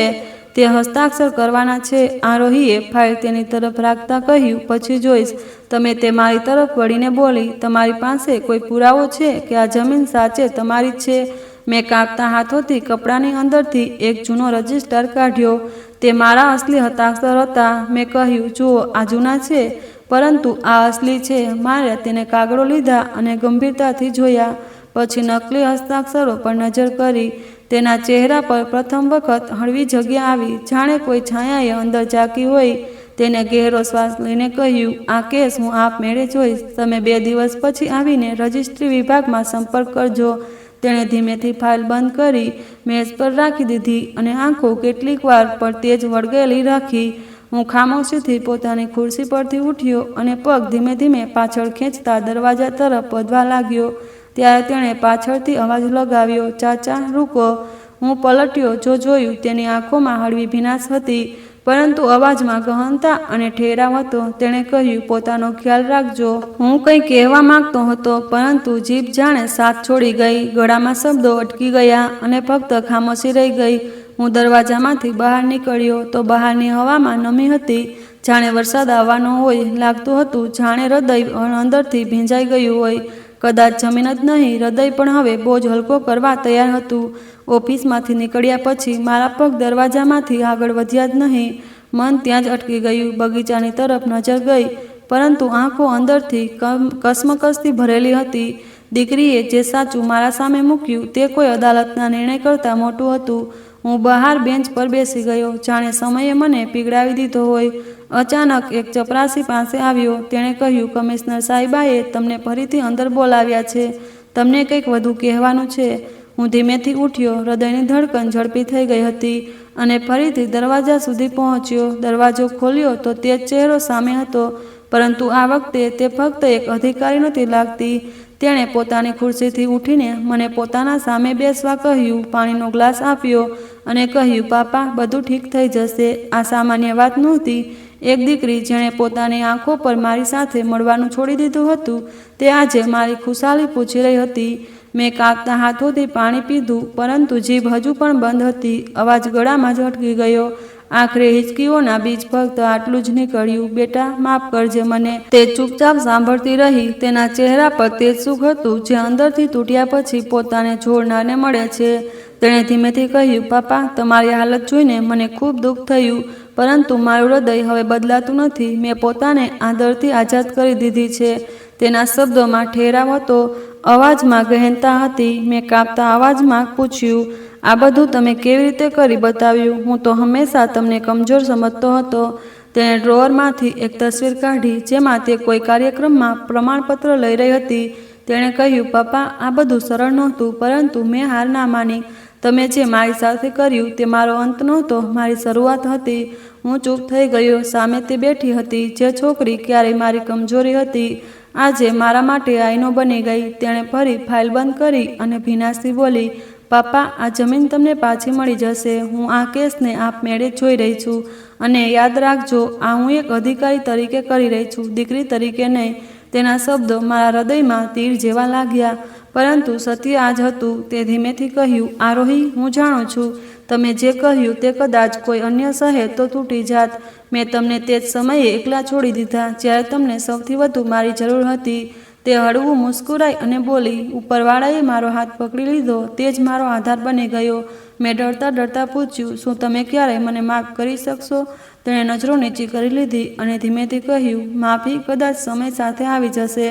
તે હસ્તાક્ષર કરવાના છે. આરોહીએ ફાઇલ તેની તરફ રાખતા કહ્યું, પછી જોઈશ. તમે તે મારી તરફ વળીને બોલી, તમારી પાસે કોઈ પુરાવો છે કે આ જમીન સાચે તમારી જ છે? મેં કાંપતા હાથોથી કપડાની અંદરથી એક જૂનો રજિસ્ટર કાઢ્યો. તે મારા અસલી હસ્તાક્ષર હતા. મેં કહ્યું, જુઓ, આ જૂના છે, પરંતુ આ અસલી છે. મારે તેને કાગળો લીધા અને ગંભીરતાથી જોયા. પછી નકલી હસ્તાક્ષરો પર નજર કરી. તેના ચહેરા પર પ્રથમ વખત હળવી જગ્યા આવી, જાણે કોઈ છાયાએ અંદર ઝાંકી હોય. તેને ગહેરો શ્વાસ લઈને કહ્યું, આ કેસ હું આપમેળે જોઈશ. તમે 2 દિવસ પછી આવીને રજિસ્ટ્રી વિભાગમાં સંપર્ક કરજો. તેણે ધીમેથી ફાઇલ બંધ કરી મેઝ પર રાખી દીધી અને આંખો કેટલીક વાર પર તેજ વળગેલી રાખી. હું ખામોશીથી પોતાની ખુરશી પરથી ઉઠ્યો અને પગ ધીમે ધીમે પાછળ ખેંચતા દરવાજા તરફ વધવા લાગ્યો. ત્યારે તેણે પાછળથી અવાજ લગાવ્યો, ચાચા, રૂકો. હું પલટ્યો. જોયું તેની આંખોમાં હળવી ભીનાશ હતી, પરંતુ અવાજમાં ગહનતા અને ઠેરાવ હતો. તેણે કહ્યું, પોતાનો ખ્યાલ રાખજો. હું કંઈ કહેવા માંગતો હતો, પરંતુ જીભ જાણે સાથ છોડી ગઈ. ગળામાં શબ્દો અટકી ગયા અને ફક્ત ખામોશી રહી ગઈ. હું દરવાજામાંથી બહાર નીકળ્યો તો બહારની હવામાં નમી હતી, જાણે વરસાદ આવવાનો હોય. લાગતું હતું જાણે હૃદય અંદરથી ભીંજાઈ ગયું હોય. કદાચ જમીન જ નહીં, હૃદય પણ હવે બોજ હલકો કરવા તૈયાર હતું. ઓફિસમાંથી નીકળ્યા પછી મારા પગ દરવાજામાંથી આગળ વધ્યા જ નહીં. મન ત્યાં જ અટકી ગયું. બગીચાની તરફ નજર ગઈ, પરંતુ આંખો અંદરથી કસમકસથી ભરેલી હતી. દીકરીએ જે સાચું મારા સામે મૂક્યું તે કોઈ અદાલતના નિર્ણય કરતાં મોટું હતું. હું બહાર બેન્ચ પર બેસી ગયો, જાણે સમયે મને પીગળાવી દીધો હોય. અચાનક એક ચપરાસી પાસે આવ્યો. તેણે કહ્યું, કમિશનર સાહેબાએ તમને ફરીથી અંદર બોલાવ્યા છે. તમને કંઈક વધુ કહેવાનું છે. હું ધીમેથી ઉઠ્યો. હૃદયની ધડકન ઝડપી થઈ ગઈ હતી અને ફરીથી દરવાજા સુધી પહોંચ્યો. દરવાજો ખોલ્યો તો તે જ ચહેરો સામે હતો, પરંતુ આ વખતે તે ફક્ત એક અધિકારી નહોતી લાગતી. તેણે પોતાની ખુરશીથી ઉઠીને મને પોતાના સામે બેસવા કહ્યું, પાણીનો ગ્લાસ આપ્યો અને કહ્યું, પાપા, બધું ઠીક થઈ જશે. આ સામાન્ય વાત નહોતી. એક દીકરી જેણે પોતાની આંખો પર મારી સાથે મળવાનું છોડી દીધું હતું તે આજે મારી ખુશાલી પૂછી રહી હતી. મેં કાપતા હાથોથી પાણી પીધું, પરંતુ જીભ હજુ પણ બંધ હતી. અવાજ ગળામાં જ અટકી ગયો. આખરે હિચકીઓના બીજ ફક્ત આટલું જ નીકળ્યું, બેટા માફ કરજે મને. તે ચૂપચાપ સાંભળતી રહી. તેના ચહેરા પર તે સુખ હતું જે અંદરથી તૂટ્યા પછી પોતાને છોડનારને મળે છે. તેણે ધીમેથી કહ્યું, પાપા, તમારી હાલત જોઈને મને ખૂબ દુઃખ થયું, પરંતુ મારું હૃદય હવે બદલાતું નથી. મેં પોતાને આ દર્દથી આઝાદ કરી દીધી છે. તેના શબ્દોમાં ઠેરાવ હતો, અવાજમાં ગહેનતા હતી. મેં કાપતા અવાજમાં પૂછ્યું, આ બધું તમે કેવી રીતે કરી બતાવ્યું? હું તો હંમેશા તમને કમજોર સમજતો હતો. તેણે ડ્રોઅરમાંથી એક તસવીર કાઢી જેમાં તે કોઈ કાર્યક્રમમાં પ્રમાણપત્ર લઈ રહી હતી. તેણે કહ્યું, પપ્પા, આ બધું સરળ નહોતું, પરંતુ મેં હાર ના માની. તમે જે મારી સાથે કર્યું તે મારો અંત નહોતો, મારી શરૂઆત હતી. હું ચૂપ થઈ ગયો. સામે તે બેઠી હતી જે છોકરી ક્યારેય મારી કમજોરી હતી, આજે મારા માટે આઈનો બની ગઈ. તેણે ફરી ફાઇલ બંધ કરી અને ભીનાશથી બોલી, પાપા, આ જમીન તમને પાછી મળી જશે. હું આ કેસને આપમેળે જોઈ રહી છું. અને યાદ રાખજો, આ હું એક અધિકારી તરીકે કરી રહી છું, દીકરી તરીકે નહીં. તેના શબ્દો મારા હૃદયમાં તીર જેવા લાગ્યા. પરંતુ સત્ય આ જ હતું. તે ધીમેથી કહ્યું, આરોહી, હું જાણું છું તમે જે કહ્યું તે કદાચ કોઈ અન્ય સહે તો તૂટી જાત. મેં તમને તે જ સમયે એકલા છોડી દીધા જ્યારે તમને સૌથી વધુ મારી જરૂર હતી. તે હળવું મુસ્કુરાઈ અને બોલી, ઉપરવાળાએ મારો હાથ પકડી લીધો, તે જ મારો આધાર બની ગયો. મેં ડરતા ડરતા પૂછ્યું, શું તમે ક્યારેય મને માફ કરી શકશો? તેણે નજરો નીચી કરી લીધી અને ધીમેથી કહ્યું, માફી કદાચ સમય સાથે આવી જશે,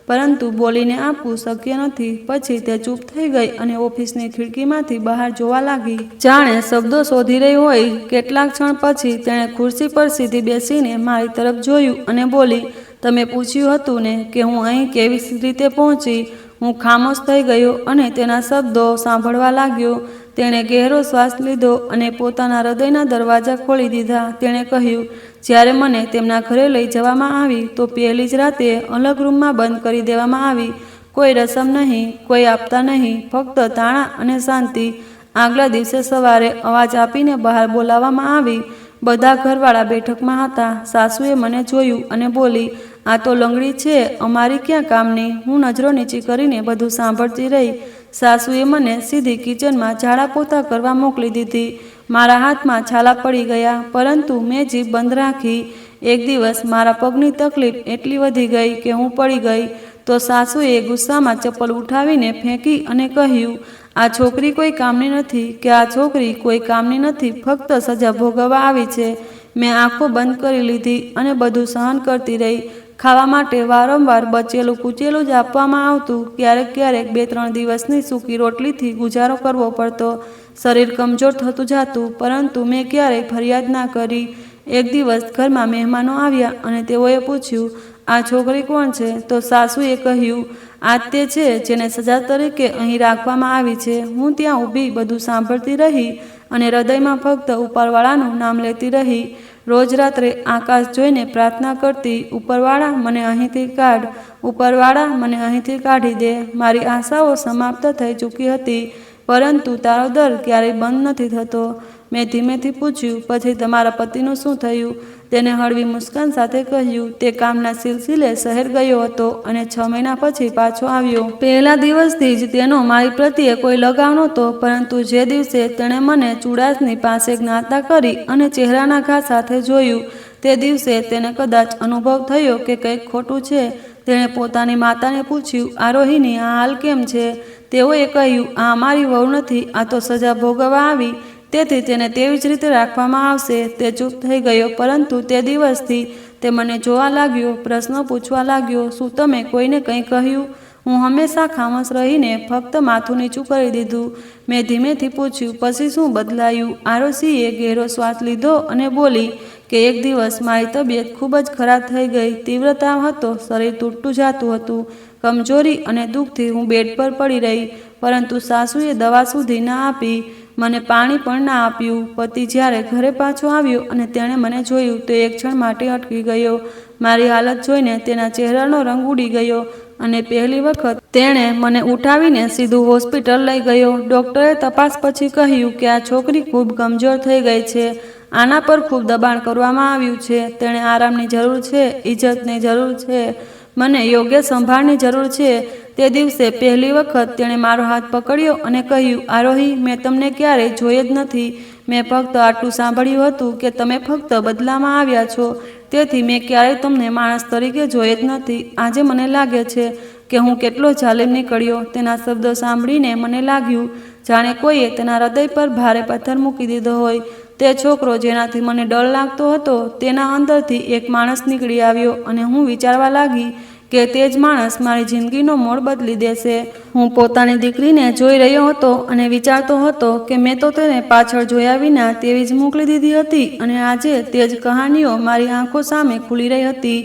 પરંતુ બોલીને આપવું શક્ય નથી. પછી તે ચૂપ થઈ ગઈ અને ઓફિસની ખિડકીમાંથી બહાર જોવા લાગી. જાણે શબ્દો શોધી રહી હોય. કેટલાક ક્ષણ પછી તેણે ખુરશી પર સીધી બેસીને મારી તરફ જોયું અને બોલી, તમે પૂછ્યું હતું ને કે હું અહીં કેવી રીતે પહોંચી? હું ખામોશ થઈ ગયો અને તેના શબ્દો સાંભળવા લાગ્યો. તેણે ગહેરો શ્વાસ લીધો અને પોતાના હૃદયના દરવાજા ખોલી દીધા. તેણે કહ્યું, જ્યારે મને તેમના ઘરે લઈ જવામાં આવી તો પહેલી જ રાતે અલગ રૂમમાં બંધ કરી દેવામાં આવી. કોઈ રસમ નહીં, કોઈ આપતા નહીં, ફક્ત તાળા અને શાંતિ. આગલા દિવસે સવારે અવાજ આપીને બહાર બોલાવવામાં આવી. બધા ઘરવાળા બેઠકમાં હતા. સાસુએ મને જોયું અને બોલી, આ તો લંગડી છે, અમારી ક્યાં કામની. હું નજરો નીચી કરીને બધું સાંભળતી રહી. સાસુએ મને સીધી કિચનમાં ઝાડા પોતા કરવા મોકલી દીધી. મારા હાથમાં છાલા પડી ગયા, પરંતુ મેં જીભ બંધ રાખી. એક દિવસ મારા પગની તકલીફ એટલી વધી ગઈ કે હું પડી ગઈ. તો સાસુએ ગુસ્સામાં ચપ્પલ ઉઠાવીને ફેંકી અને કહ્યું, આ છોકરી કોઈ કામની નથી, કે આ છોકરી કોઈ કામની નથી, ફક્ત સજા ભોગવવા આવી છે. મેં આંખો બંધ કરી લીધી અને બધું સહન કરતી રહી. ખાવા માટે વારંવાર બચેલું કૂચેલું જ આપવામાં આવતું. ક્યારેક ક્યારેક 2-3 દિવસની સૂકી રોટલીથી ગુજારો કરવો પડતો. શરીર કમજોર થતું જાતું, પરંતુ મેં ક્યારેય ફરિયાદ ના કરી. એક દિવસ ઘરમાં મહેમાનો આવ્યા અને તેઓએ પૂછ્યું, આ છોકરી કોણ છે? તો સાસુએ કહ્યું, આ તે છે જેને સજા તરીકે અહીં રાખવામાં આવી છે. હું ત્યાં ઊભી બધું સાંભળતી રહી અને હૃદયમાં ફક્ત ઉપરવાળાનું નામ લેતી રહી. રોજ રાત્રે આકાશ જોઈને પ્રાર્થના કરતી, ઉપરવાળા મને અહીંથી કાઢ, ઉપરવાળા મને અહીંથી કાઢી દે. મારી આશાઓ સમાપ્ત થઈ ચૂકી હતી, પરંતુ તારો દર ક્યારેય બંધ નથી થતો. મેં ધીમેથી પૂછ્યું, પછી તમારા પતિનું શું થયું? તેને હળવી મુસ્કાન સાથે કહ્યું, તે કામના સિલસિલે શહેર ગયો હતો અને 6 મહિના પછી પાછો આવ્યો. પહેલા દિવસથી જ તેનો મારી પ્રત્યે કોઈ લગાવ નહોતો, પરંતુ જે દિવસે તેણે મને ચુડાસની પાસે જ્ઞાતા કરી અને ચહેરાના ઘા સાથે જોયું, તે દિવસે તેને કદાચ અનુભવ થયો કે કંઈક ખોટું છે. તેણે પોતાની માતાને પૂછ્યું, આરોહીની આ હાલ કેમ છે? તેઓએ કહ્યું, આ અમારી વહુ નથી, આ તો સજા ભોગવવા આવી, તેથી તેને તેવી જ રીતે રાખવામાં આવશે. તે ચૂપ થઈ ગયો, પરંતુ તે દિવસથી તે મને જોવા લાગ્યો, પ્રશ્નો પૂછવા લાગ્યો, શું તમે કોઈને કંઈ કહ્યું? હું હંમેશા ખામોશ રહીને ફક્ત માથું નીચું કરી દીધું. મેં ધીમેથી પૂછ્યું, પછી શું બદલાયું? આરોસીએ ગહેરો શ્વાસ લીધો અને બોલી કે એક દિવસ મારી તબિયત ખૂબ જ ખરાબ થઈ ગઈ. તીવ્ર તાવ હતો, શરીર તૂટતું જાતું હતું. કમજોરી અને દુઃખથી હું બેડ પર પડી રહી, પરંતુ સાસુએ દવા સુધી ના આપી, મને પાણી પણ ના આપ્યું. પતિ જ્યારે ઘરે પાછો આવ્યો અને તેણે મને જોયું તો એક ક્ષણ માટે અટકી ગયો. મારી હાલત જોઈને તેના ચહેરાનો રંગ ઉડી ગયો અને પહેલી વખત તેણે મને ઉઠાવીને સીધું હોસ્પિટલ લઈ ગયો. ડૉક્ટરે તપાસ પછી કહ્યું કે આ છોકરી ખૂબ કમજોર થઈ ગઈ છે. આના પર ખૂબ દબાણ કરવામાં આવ્યું છે. તેણે આરામની જરૂર છે, ઇજ્જતની જરૂર છે, મને યોગ્ય સંભાળની જરૂર છે. તે દિવસે પહેલી વખત તેણે મારો હાથ પકડ્યો અને કહ્યું, આરોહી, મેં તમને ક્યારેય જોઈ જ નથી. મેં ફક્ત આટલું સાંભળ્યું હતું કે તમે ફક્ત બદલામાં આવ્યા છો. તેથી મેં ક્યારેય તમને માણસ તરીકે જોઈ જ નથી. આજે મને લાગે છે કે હું કેટલો જાલિમ નીકળ્યો. તેના શબ્દો સાંભળીને મને લાગ્યું જાણે કોઈએ તેના હૃદય પર ભારે પથ્થર મૂકી દીધો હોય. તે છોકરો જેનાથી મને ડર લાગતો હતો, તેના અંદરથી એક માણસ નીકળી આવ્યો અને હું વિચારવા લાગી કે તે જ માણસ મારી જિંદગીનો મોડ બદલી દેશે. હું પોતાની દીકરીને જોઈ રહ્યો હતો અને વિચારતો હતો કે મેં તો તેને પાછળ જોયા વિના તેવી જ મોકલી દીધી હતી અને આજે તે જ કહાનીઓ મારી આંખો સામે ખુલી રહી હતી.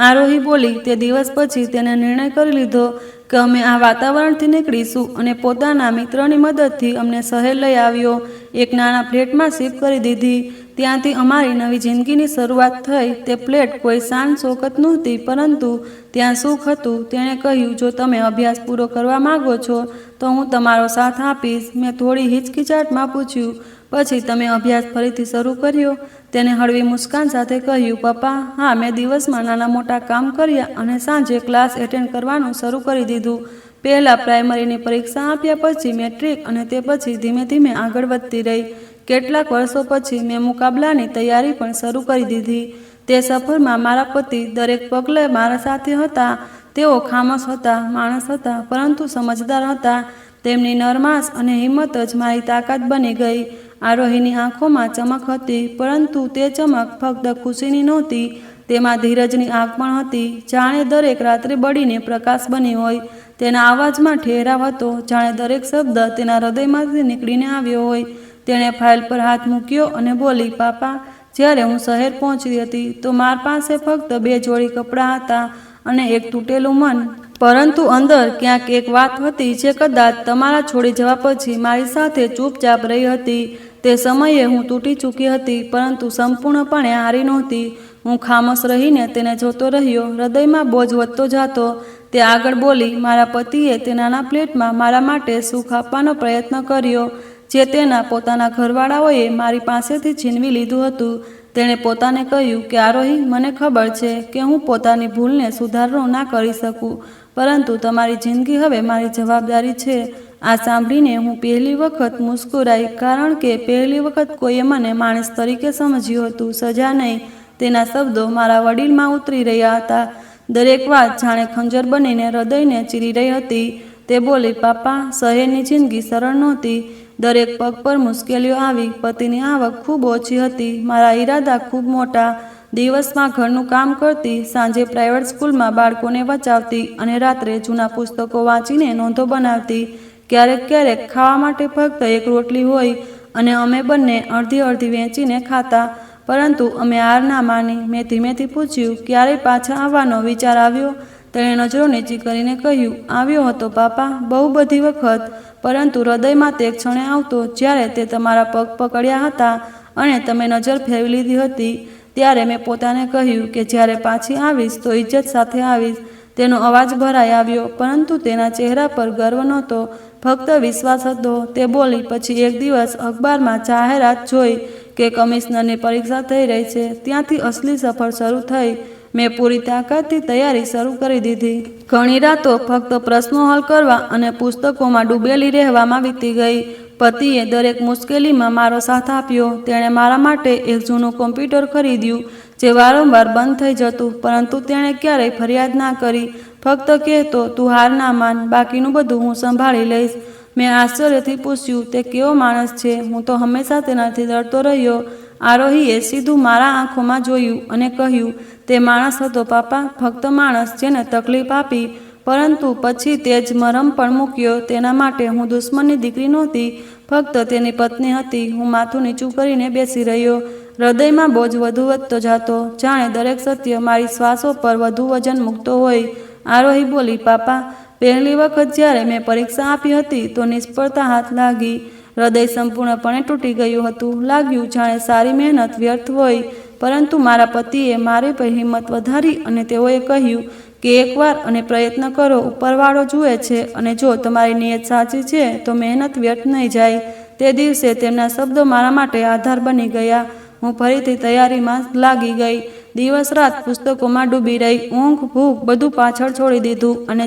આરોહી બોલી. તે દિવસ પછી તેને નિર્ણય કરી લીધો કે અમે આ વાતાવરણથી નીકળીશું અને પોતાના મિત્રની મદદથી અમને શહેર લઈ આવ્યો. એક નાના ફ્લેટમાં શિફ્ટ કરી દીધી. ત્યાંથી અમારી નવી જિંદગીની શરૂઆત થઈ. તે ફ્લેટ કોઈ શાન શોકત નહોતી, પરંતુ ત્યાં સુખ હતું. તેણે કહ્યું, જો તમે અભ્યાસ પૂરો કરવા માંગો છો તો હું તમારો સાથ આપીશ. મેં થોડી હિચકિચાટમાં પૂછ્યું, પછી તમે અભ્યાસ ફરીથી શરૂ કર્યો? તેને હળવી મુસ્કાન સાથે કહ્યું, પપ્પા, હા, મેં દિવસમાં નાના મોટા કામ કર્યા અને સાંજે ક્લાસ એટેન્ડ કરવાનું શરૂ કરી દીધું. પહેલાં પ્રાઇમરીની પરીક્ષા આપ્યા, પછી મેટ્રિક અને તે પછી ધીમે ધીમે આગળ વધતી રહી. કેટલાક વર્ષો પછી મેં મુકાબલાની તૈયારી પણ શરૂ કરી દીધી. તે સફરમાં મારા પતિ દરેક પગલે મારા સાથે હતા. તેઓ ખામોશ હતા, માણસ હતા, પરંતુ સમજદાર હતા. તેમની નરમાશ અને હિંમત જ મારી તાકાત બની ગઈ. આરોહીની આંખોમાં ચમક હતી, પરંતુ તે ચમક ફક્ત ખુશીની નહોતી, તેમાં ધીરજની આગ પણ હતી. જાણે દરેક રાત્રે બળીને પ્રકાશ બની હોય. તેના અવાજમાં ઠેરાવ હતો, જાણે દરેક શબ્દ તેના હૃદયમાંથી નીકળીને આવ્યો હોય. તેણે ફાઇલ પર હાથ મૂક્યો અને બોલી, પાપા, જ્યારે હું શહેર પહોંચી હતી તો મારી પાસે ફક્ત 2 જોડી કપડાં હતા અને એક તૂટેલું મન. પરંતુ અંદર ક્યાંક એક વાત હતી જે કદાચ તમારા છોડી જવા પછી મારી સાથે ચૂપચાપ રહી હતી. તે સમયે હું તૂટી ચૂકી હતી, પરંતુ સંપૂર્ણપણે હારી નહોતી. હું ખામોશ રહીને તેને જોતો રહ્યો, હૃદયમાં બોજ વધતો જતો. તે આગળ બોલી, મારા પતિએ તે નાના ફ્લેટમાં મારા માટે સુખ આપવાનો પ્રયત્ન કર્યો જે તેના પોતાના ઘરવાળાઓએ મારી પાસેથી છીનવી લીધું હતું. તેણે પોતાને કહ્યું કે આરોહી, મને ખબર છે કે હું પોતાની ભૂલને સુધારો ના કરી શકું, પરંતુ તમારી જિંદગી હવે મારી જવાબદારી છે. આ સાંભળીને હું પહેલી વખત મુસ્કુરાઈ, કારણ કે પહેલી વખત કોઈએ મને માણસ તરીકે સમજ્યું હતું, સજા નહીં. તેના શબ્દો મારા વડીલમાં ઉતરી રહ્યા હતા. દરેક વાત જાણે ખંજર બનીને હૃદયને ચીરી રહી હતી. તે બોલી, પાપા, શહેરની જિંદગી સરળ નહોતી. દરેક પગ પર મુશ્કેલીઓ આવી. પતિની આવક ખૂબ ઓછી હતી. મારા ઈરાદા ખૂબ મોટા. દિવસમાં ઘરનું કામ કરતી, સાંજે પ્રાઇવેટ સ્કૂલમાં બાળકોને વચાવતી અને રાત્રે જૂના પુસ્તકો વાંચીને નોંધો બનાવતી. ક્યારેક ક્યારેક ખાવા માટે ફક્ત એક રોટલી હોય અને અમે બંને અડધી અડધી વેચીને ખાતા, પરંતુ અમે હાર ના માની. મેં ધીમેથી પૂછ્યું, ક્યારેય પાછા આવવાનો વિચાર આવ્યો? તેણે નજરો નીચી કરીને કહ્યું, આવ્યો હતો પાપા, બહુ બધી વખત, પરંતુ હૃદયમાં તે ક્ષણે આવતો જ્યારે તે તમારા પગ પકડ્યા હતા અને તમે નજર ફેરવી લીધી હતી. ત્યારે મેં પોતાને કહ્યું કે જ્યારે પાછી આવીશ તો ઇજ્જત સાથે આવીશ. તેનો અવાજ ભરાઈ આવ્યો, પરંતુ તેના ચહેરા પર ગર્વ નહોતો, ફક્ત વિશ્વાસ હતો. તે બોલી, પછી એક દિવસ અખબારમાં જાહેરાત જોઈ કે કમિશનરની પરીક્ષા થઈ રહી છે. ત્યાંથી અસલી સફર શરૂ થઈ. મેં પૂરી તાકાતથી તૈયારી શરૂ કરી દીધી. ઘણી રાતો ફક્ત પ્રશ્નો હલ કરવા અને પુસ્તકોમાં ડૂબેલી રહેવામાં વીતી ગઈ. પતિએ દરેક મુશ્કેલીમાં મારો સાથ આપ્યો. તેણે મારા માટે એક જૂનું કોમ્પ્યુટર ખરીદ્યું જે વારંવાર બંધ થઈ જતું, પરંતુ તેણે ક્યારેય ફરિયાદ ના કરી. ફક્ત કહેતો, તું હાર ના માન, બાકીનું બધું હું સંભાળી લઈશ. મેં આશ્ચર્યથી પૂછ્યું, તે કેવો માણસ છે? હું તો હંમેશા તેનાથી ડરતો રહ્યો. આરોહીએ સીધું મારા આંખોમાં જોયું અને કહ્યું, તે માણસ હતો પાપા, ફક્ત માણસ જેને તકલીફ આપી. પરંતુ પછી તે જ મરહમ પણ મૂક્યો. તેના માટે હું દુશ્મનની દીકરી નહોતી, ફક્ત તેની પત્ની હતી. હું માથું નીચું કરીને બેસી રહ્યો. હૃદયમાં બોજ વધુ વધતો જતો, જાણે દરેક સત્ય મારી શ્વાસો પર વધુ વજન મૂકતો હોય. આરોહી બોલી, પાપા, પહેલી વખત જ્યારે મેં પરીક્ષા આપી હતી તો નિષ્ફળતા હાથ લાગી. હૃદય સંપૂર્ણપણે તૂટી ગયું હતું. લાગ્યું જાણે સારી મહેનત વ્યર્થ હોય. પરંતુ મારા પતિએ મારી પર હિંમત વધારી અને તેઓએ કહ્યું કે એકવાર અને પ્રયત્ન કરો, ઉપરવાળો જુએ છે, અને જો તમારી નિયત સાચી છે તો મહેનત વ્યર્થ નહીં જાય. તે દિવસે તેમના શબ્દો મારા માટે આધાર બની ગયા. હું ફરીથી તૈયારીમાં લાગી ગઈ. દિવસ રાત પુસ્તકોમાં ડૂબી રહી. ઊંઘ, ભૂખ બધું પાછળ છોડી દીધું અને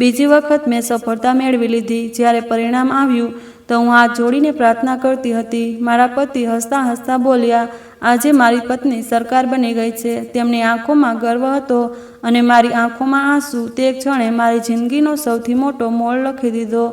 બીજી વખત મેં સફળતા મેળવી લીધી. જ્યારે પરિણામ આવ્યું તો હું હાથ જોડીને પ્રાર્થના કરતી હતી. મારા પતિ હસતા હસતા બોલ્યા, આજે મારી પત્ની સરકાર બની ગઈ છે. તેમની આંખોમાં ગર્વ હતો અને મારી આંખોમાં આંસુ. તે ક્ષણે મારી જિંદગીનો સૌથી મોટો મોડ લખી દીધો.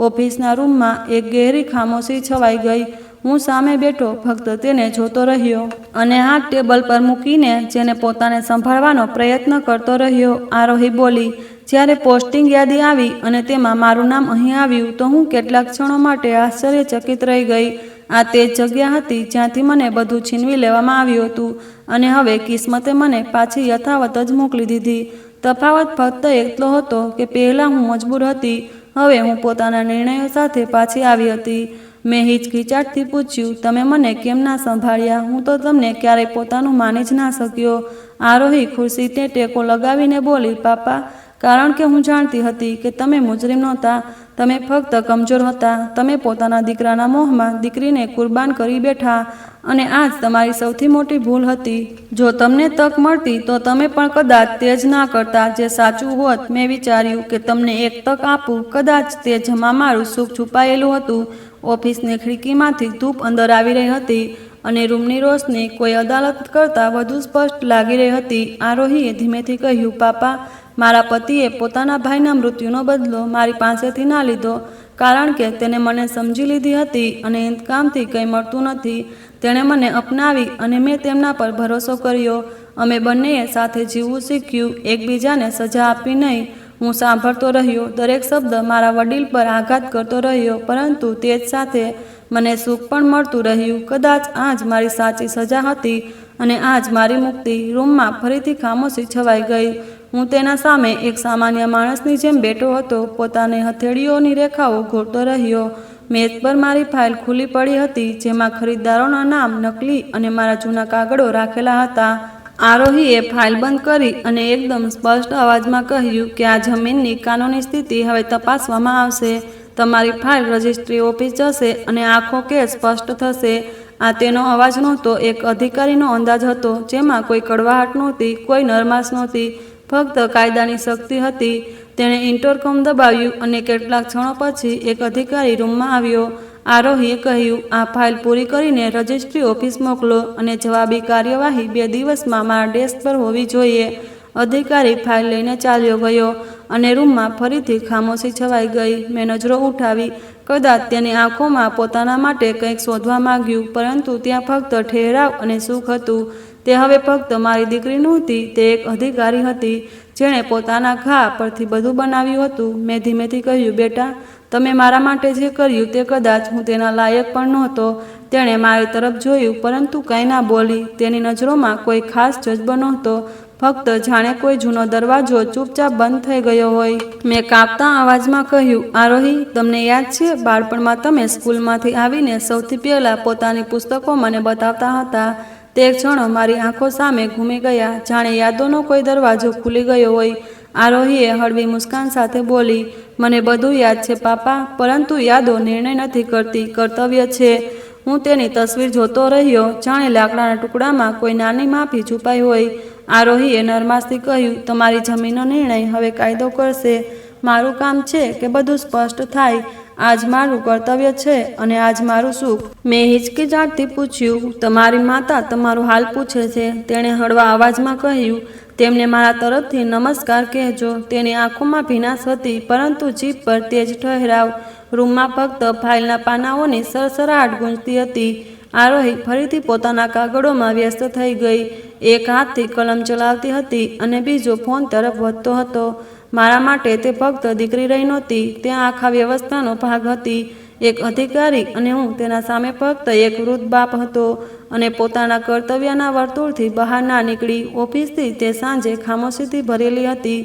ઓફિસના રૂમમાં એક ગહેરી ખામોશી છવાઈ ગઈ. હું સામે બેઠો ફક્ત તેને જોતો રહ્યો અને હાથ ટેબલ પર મૂકીને જેને પોતાને સંભાળવાનો પ્રયત્ન કરતો રહ્યો. આરોહી બોલી, જ્યારે પોસ્ટિંગ યાદી આવી અને તેમાં મારું નામ અહીં આવ્યું તો હું કેટલાક ક્ષણો માટે આશ્ચર્યચકિત રહી ગઈ. આ તે જગ્યા હતી જ્યાંથી મને બધું છીનવી લેવામાં આવ્યું હતું અને હવે કિસ્મતે મને પાછી યથાવત જ મોકલી દીધી. તફાવત ફક્ત એટલો હતો કે પહેલાં હું મજબૂર હતી, હવે હું પોતાના નિર્ણયો સાથે પાછી આવી હતી. મેં હિચકિચાટથી પૂછ્યું, તમે મને કેમ ના સંભાળ્યા? હું તો તમને ક્યારેય પોતાનું માની જ ના શક્યો. આરોહી ખુરશીને ટેકો લગાવીને બોલી, પાપા, કારણ કે હું જાણતી હતી કે તમે મુજરિમ નહોતા. તમે ફક્ત કમજોર હતા. તમે પોતાના દીકરાના મોહમાં દીકરીને કુરબાન કરી બેઠા અને આ જ તમારી સૌથી મોટી ભૂલ હતી. જો તમને તક મળતી તો તમે પણ કદાચ તે જ ના કરતા જે સાચું હોત. મેં વિચાર્યું કે તમને એક તક આપું. કદાચ તે જમા મારું સુખ છુપાયેલું હતું. ઓફિસની ખિડકીમાંથી ધૂપ અંદર આવી રહી હતી અને રૂમની રોશની કોઈ અદાલત કરતાં વધુ સ્પષ્ટ લાગી રહી હતી. આરોહીએ ધીમેથી કહ્યું, પાપા, મારા પતિએ પોતાના ભાઈના મૃત્યુનો બદલો મારી પાસેથી ના લીધો કારણ કે તેને મને સમજી લીધી હતી અને ઇંતકામથી કંઈ મળતું નથી. તેણે મને અપનાવી અને મેં તેમના પર ભરોસો કર્યો. અમે બંનેએ સાથે જીવવું શીખ્યું, એકબીજાને સજા આપી નહીં. હું સાંભળતો રહ્યો. દરેક શબ્દ મારા વડીલ પર આઘાત કરતો રહ્યો, પરંતુ તે જ સાથે મને સુખ પણ મળતું રહ્યું. કદાચ આ જ મારી સાચી સજા હતી અને આ જ મારી મુક્તિ. રૂમમાં ફરીથી ખામોશી છવાઈ ગઈ. હું તેના સામે એક સામાન્ય માણસની જેમ બેઠો હતો, પોતાની હથેળીઓની રેખાઓ ઘોળતો રહ્યો. મેજ પર મારી ફાઇલ ખુલ્લી પડી હતી, જેમાં ખરીદદારોના નામ, નકલી અને મારા જૂના કાગળો રાખેલા હતા. આરોહીએ ફાઇલ બંધ કરી અને એકદમ સ્પષ્ટ અવાજમાં કહ્યું કે આ જમીનની કાનૂની સ્થિતિ હવે તપાસવામાં આવશે. તમારી ફાઇલ રજિસ્ટ્રી ઓફિસ જશે અને આખો કેસ સ્પષ્ટ થશે. આ તેનો અવાજ નહોતો, એક અધિકારીનો અંદાજ હતો, જેમાં કોઈ કડવાહટ નહોતી, કોઈ નરમાશ નહોતી, ફક્ત કાયદાની શક્તિ હતી. તેણે ઇન્ટરકોમ દબાવ્યું અને કેટલાક ક્ષણો પછી એક અધિકારી રૂમમાં આવ્યો. આરોહીએ કહ્યું, આ ફાઇલ પૂરી કરીને રજિસ્ટ્રી ઓફિસ મોકલો અને જવાબી કાર્યવાહી 2 દિવસમાં મારા ડેસ્ક પર હોવી જોઈએ. અધિકારી ફાઇલ લઈને ચાલ્યો ગયો અને રૂમમાં ફરીથી ખામોશી છવાઈ ગઈ. મેં નજરો ઉઠાવી. કદાચ તેની આંખોમાં પોતાના માટે કંઈક શોધવા માંગ્યું, પરંતુ ત્યાં ફક્ત ઠહેરાવ અને સુખ હતું. તે હવે ફક્ત મારી દીકરી નહોતી, તે એક અધિકારી હતી જેણે પોતાના ઘા પરથી બધું બનાવ્યું હતું. મેં ધીમેથી કહ્યું, બેટા, તમે મારા માટે જે કર્યું તે કદાચ હું તેના લાયક પણ નહોતો. તેણે મારી તરફ જોયું, પરંતુ કંઈ ના બોલી. તેની નજરોમાં કોઈ ખાસ જજ્બો નહોતો, ફક્ત જાણે કોઈ જૂનો દરવાજો ચૂપચાપ બંધ થઈ ગયો હોય. મેં કાપતા અવાજમાં કહ્યું, આરોહી, તમને યાદ છે બાળપણમાં તમે સ્કૂલમાંથી આવીને સૌથી પહેલાં પોતાની પુસ્તકો મને બતાવતા હતા? તે ક્ષણો મારી આંખો સામે ઘૂમી ગયા, જાણે યાદોનો કોઈ દરવાજો ખુલી ગયો હોય. આરોહીએ હળવી મુસ્કાન સાથે બોલી, મને બધું યાદ છે પાપા, પરંતુ યાદો નિર્ણય નથી કરતી, કર્તવ્ય છે. હું તેની તસવીર જોતો રહ્યો, જાણે લાકડાના ટુકડામાં કોઈ નાની માફી છુપાઈ હોય. આરોહીએ નરમાશથી કહ્યું, તમારી જમીનનો નિર્ણય હવે કાયદો કરશે. મારું કામ છે કે બધું સ્પષ્ટ થાય. આજ મારું કર્તવ્ય છે અને આજ મારું સુખ. મેં હિચકિચાટથી પૂછ્યું, તમારી માતા તમારું હાલ પૂછે છે? તેણે હળવા અવાજમાં કહ્યું, તેમને મારા તરફથી નમસ્કાર કહેજો. તેની આંખોમાં ભીનાશ હતી, પરંતુ જીભ પર તેજ ઠહેરાવ. રૂમમાં ફક્ત ફાઇલના પાનાઓની સરસરાટ ગૂંજતી હતી. આરોહી ફરીથી પોતાના કાગળોમાં વ્યસ્ત થઈ ગઈ. એક હાથથી કલમ ચલાવતી હતી અને બીજો ફોન તરફ વધતો હતો. મારા માટે તે ફક્ત દીકરી રહી નહોતી, તે આખા વ્યવસ્થાનો ભાગ હતી. એક અધિકારી અને હું તેના સામે ફક્ત એક વૃદ્ધ બાપ હતો અને પોતાના કર્તવ્યના વર્તુળથી બહાર ના નીકળી. ઓફિસથી તે સાંજે ખામોશીથી ભરેલી હતી.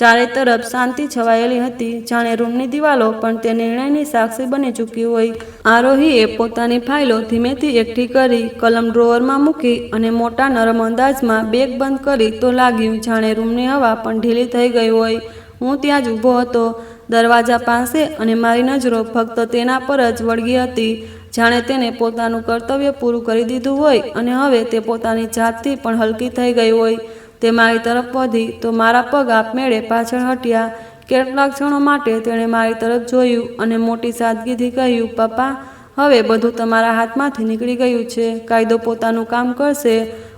ચારે તરફ શાંતિ છવાયેલી હતી, જાણે રૂમની દિવાલો પણ તે નિર્ણયની સાક્ષી બની ચૂકી હોય. આરોહીએ પોતાની ફાઇલો ધીમેથી એકઠી કરી, કલમ ડ્રોવરમાં મૂકી અને મોટા નરમ અંદાજમાં બેગ બંધ કરી તો લાગ્યું જાણે રૂમની હવા પણ ઢીલી થઈ ગઈ હોય. હું ત્યાં જ ઊભો હતો, દરવાજા પાસે, અને મારી નજરો ફક્ત તેના પર જ વળગી હતી. જાણે તેને પોતાનું કર્તવ્ય પૂરું કરી દીધું હોય અને હવે તે પોતાની જાતથી પણ હલકી થઈ ગઈ હોય. તે મારી તરફ વધી તો મારા પગ આપમેળે પાછળ હટ્યા. કેટલાક ક્ષણો માટે તેણે મારી તરફ જોયું અને મોટી સાદગીથી કહ્યું, પપ્પા, હવે બધું તમારા હાથમાંથી નીકળી ગયું છે. કાયદો પોતાનું કામ કરશે.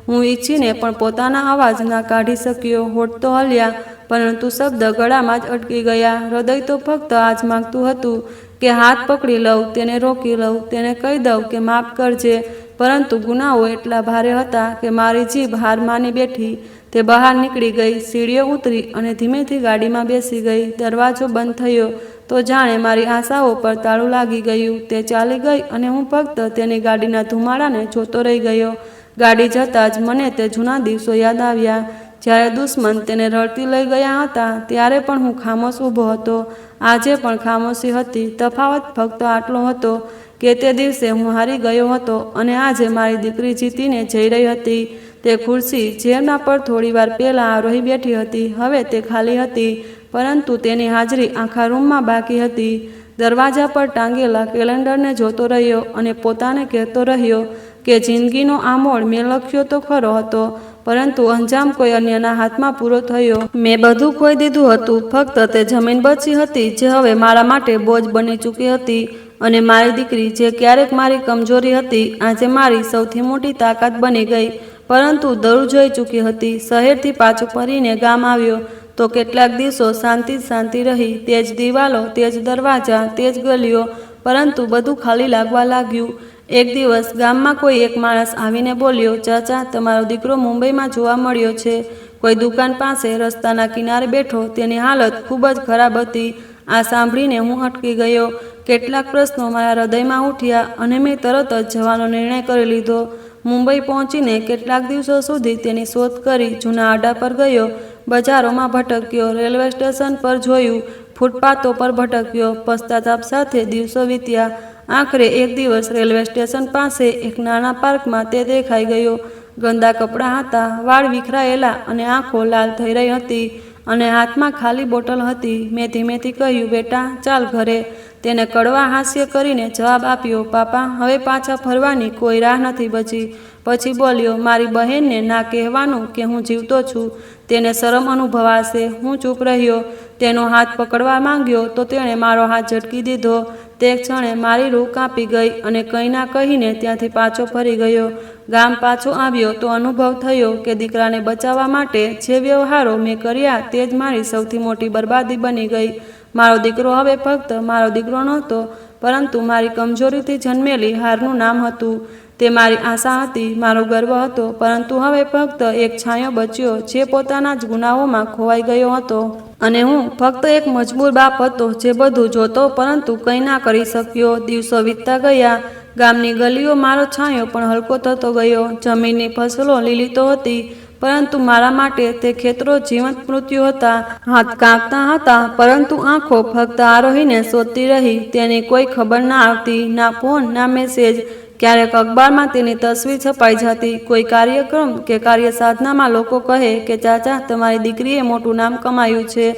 હું ઈચ્છીને પણ પોતાના અવાજ ના કાઢી શક્યો. હોઠ તો હલ્યા, પરંતુ શબ્દ ગળામાં જ અટકી ગયા. હૃદય તો ફક્ત આ જ માંગતું હતું કે હાથ પકડી લઉં, તેને રોકી લઉં, તેને કહી દઉં કે માફ કરજે. પરંતુ ગુનાઓ એટલા ભારે હતા કે મારી જીભ હાર માની બેઠી. તે બહાર નીકળી ગઈ, સીડીઓ ઉતરી અને ધીમેથી ગાડીમાં બેસી ગઈ. દરવાજો બંધ થયો તો જાણે મારી આશાઓ પર તાળું લાગી ગયું. તે ચાલી ગઈ અને હું ફક્ત તેની ગાડીના ધુમાડાને જોતો રહી ગયો. ગાડી જતાં જ મને તે જૂના દિવસો યાદ આવ્યા, જ્યારે દુશ્મન તેને રડતી લઈ ગયા હતા. ત્યારે પણ હું ખામોશ ઊભો હતો. આજે પણ ખામોશી હતી. તફાવત ફક્ત આટલો હતો કે તે દિવસે હું હારી ગયો હતો અને આજે મારી દીકરી જીતીને જઈ રહી હતી. તે ખુરશી જેના પર થોડીવાર પહેલાં આરોહી બેઠી હતી, હવે તે ખાલી હતી, પરંતુ તેની હાજરી આખા રૂમમાં બાકી હતી. દરવાજા પર ટાંગેલા કેલેન્ડરને જોતો રહ્યો અને પોતાને કહેતો રહ્યો કે જિંદગીનો આ મોડ મેં લખ્યો તો ખરો હતો, પરંતુ અંજામ કોઈ અન્યના હાથમાં પૂરો થયો. મેં બધું ખોઈ દીધું હતું. ફક્ત તે જમીન બચી હતી જે હવે મારા માટે બોજ બની ચૂકી હતી. અને મારી દીકરી, જે ક્યારેક મારી કમજોરી હતી, આજે મારી સૌથી મોટી તાકાત બની ગઈ. પરંતુ દરું જોઈ ચૂકી હતી. શહેરથી પાછું ફરીને ગામ આવ્યો તો કેટલાક દિવસો શાંતિ જ શાંતિ રહી. તે જ દિવાલો, તે જ દરવાજા, તે જ ગલીઓ, પરંતુ બધું ખાલી લાગવા લાગ્યું. એક દિવસ ગામમાં કોઈ એક માણસ આવીને બોલ્યો, ચાચા, તમારો દીકરો મુંબઈમાં જોવા મળ્યો છે. કોઈ દુકાન પાસે રસ્તાના કિનારે બેઠો. તેની હાલત ખૂબ જ ખરાબ હતી. આ સાંભળીને હું અટકી ગયો. કેટલાક પ્રશ્નો મારા હૃદયમાં ઉઠ્યા અને મેં તરત જ જવાનો નિર્ણય કરી લીધો. મુંબઈ પહોંચીને કેટલાક દિવસો સુધી તેની શોધ કરી. જૂના આડા પર ગયો, બજારોમાં ભટક્યો, રેલવે સ્ટેશન પર જોયું, ફૂટપાથો પર ભટક્યો. પશ્ચાતાપ સાથે દિવસો વીત્યા. આખરે એક દિવસ રેલવે સ્ટેશન પાસે એક નાના પાર્કમાં તે દેખાઈ ગયો. ગંદા કપડાં હતા, વાળ વિખરાયેલા અને આંખો લાલ થઈ રહી હતી અને હાથમાં ખાલી બોટલ હતી. મેં ધીમેથી કહ્યું, બેટા, ચાલ ઘરે. તેને કડવા હાસ્ય કરીને જવાબ આપ્યો, પાપા, હવે પાછા ફરવાની કોઈ રાહ નથી બચી. પછી બોલ્યો, મારી બહેનને ના કહેવાનું કે હું જીવતો છું. તેને શરમ અનુભવાશે. હું ચૂપ રહ્યો. તેનો હાથ પકડવા માંગ્યો તો તેણે મારો હાથ ઝટકી દીધો. તે ક્ષણે મારી રૂહ કાંપી ગઈ અને કંઈ ના કહીને ત્યાંથી પાછો ફરી ગયો. ગામ પાછો આવ્યો તો અનુભવ થયો કે દીકરાને બચાવવા માટે જે વ્યવહારો મેં કર્યા તે જ મારી સૌથી મોટી બરબાદી બની ગઈ. મારો દીકરો હવે ફક્ત મારો દીકરો નહોતો, પરંતુ મારી કમજોરીથી જન્મેલી હારનું નામ હતું. તે મારી આશા હતી, મારો ગર્વ હતો, પરંતુ હવે ફક્ત એક છાંયો બચ્યો જે પોતાના જ ગુનાઓમાં ખોવાઈ ગયો હતો. અને હું ફક્ત એક મજબૂર બાપ હતો જે બધું જોતો પરંતુ કંઈ ના કરી શક્યો. દિવસો વીતતા ગયા. ગામની ગલીઓ મારો છાંયો પણ હલકો થતો ગયો. જમીનની ફસલો લીલી તો હતી, પરંતુ મારા માટે તે ખેતરો જીવંત મૃત્યુ હતા. હાથ કાંપતા હતા, પરંતુ આંખો ફક્ત આરોહીને શોધતી રહી. તેની કોઈ ખબર ના આવતી, ના ફોન, ના મેસેજ. ક્યારેક અખબારમાં તેની તસવીર છપાઈ જતી. કોઈ કાર્યક્રમ કે કાર્ય સાધનામાં લોકો કહે કે ચાચા, તમારી દીકરીએ મોટું નામ કમાયું છે,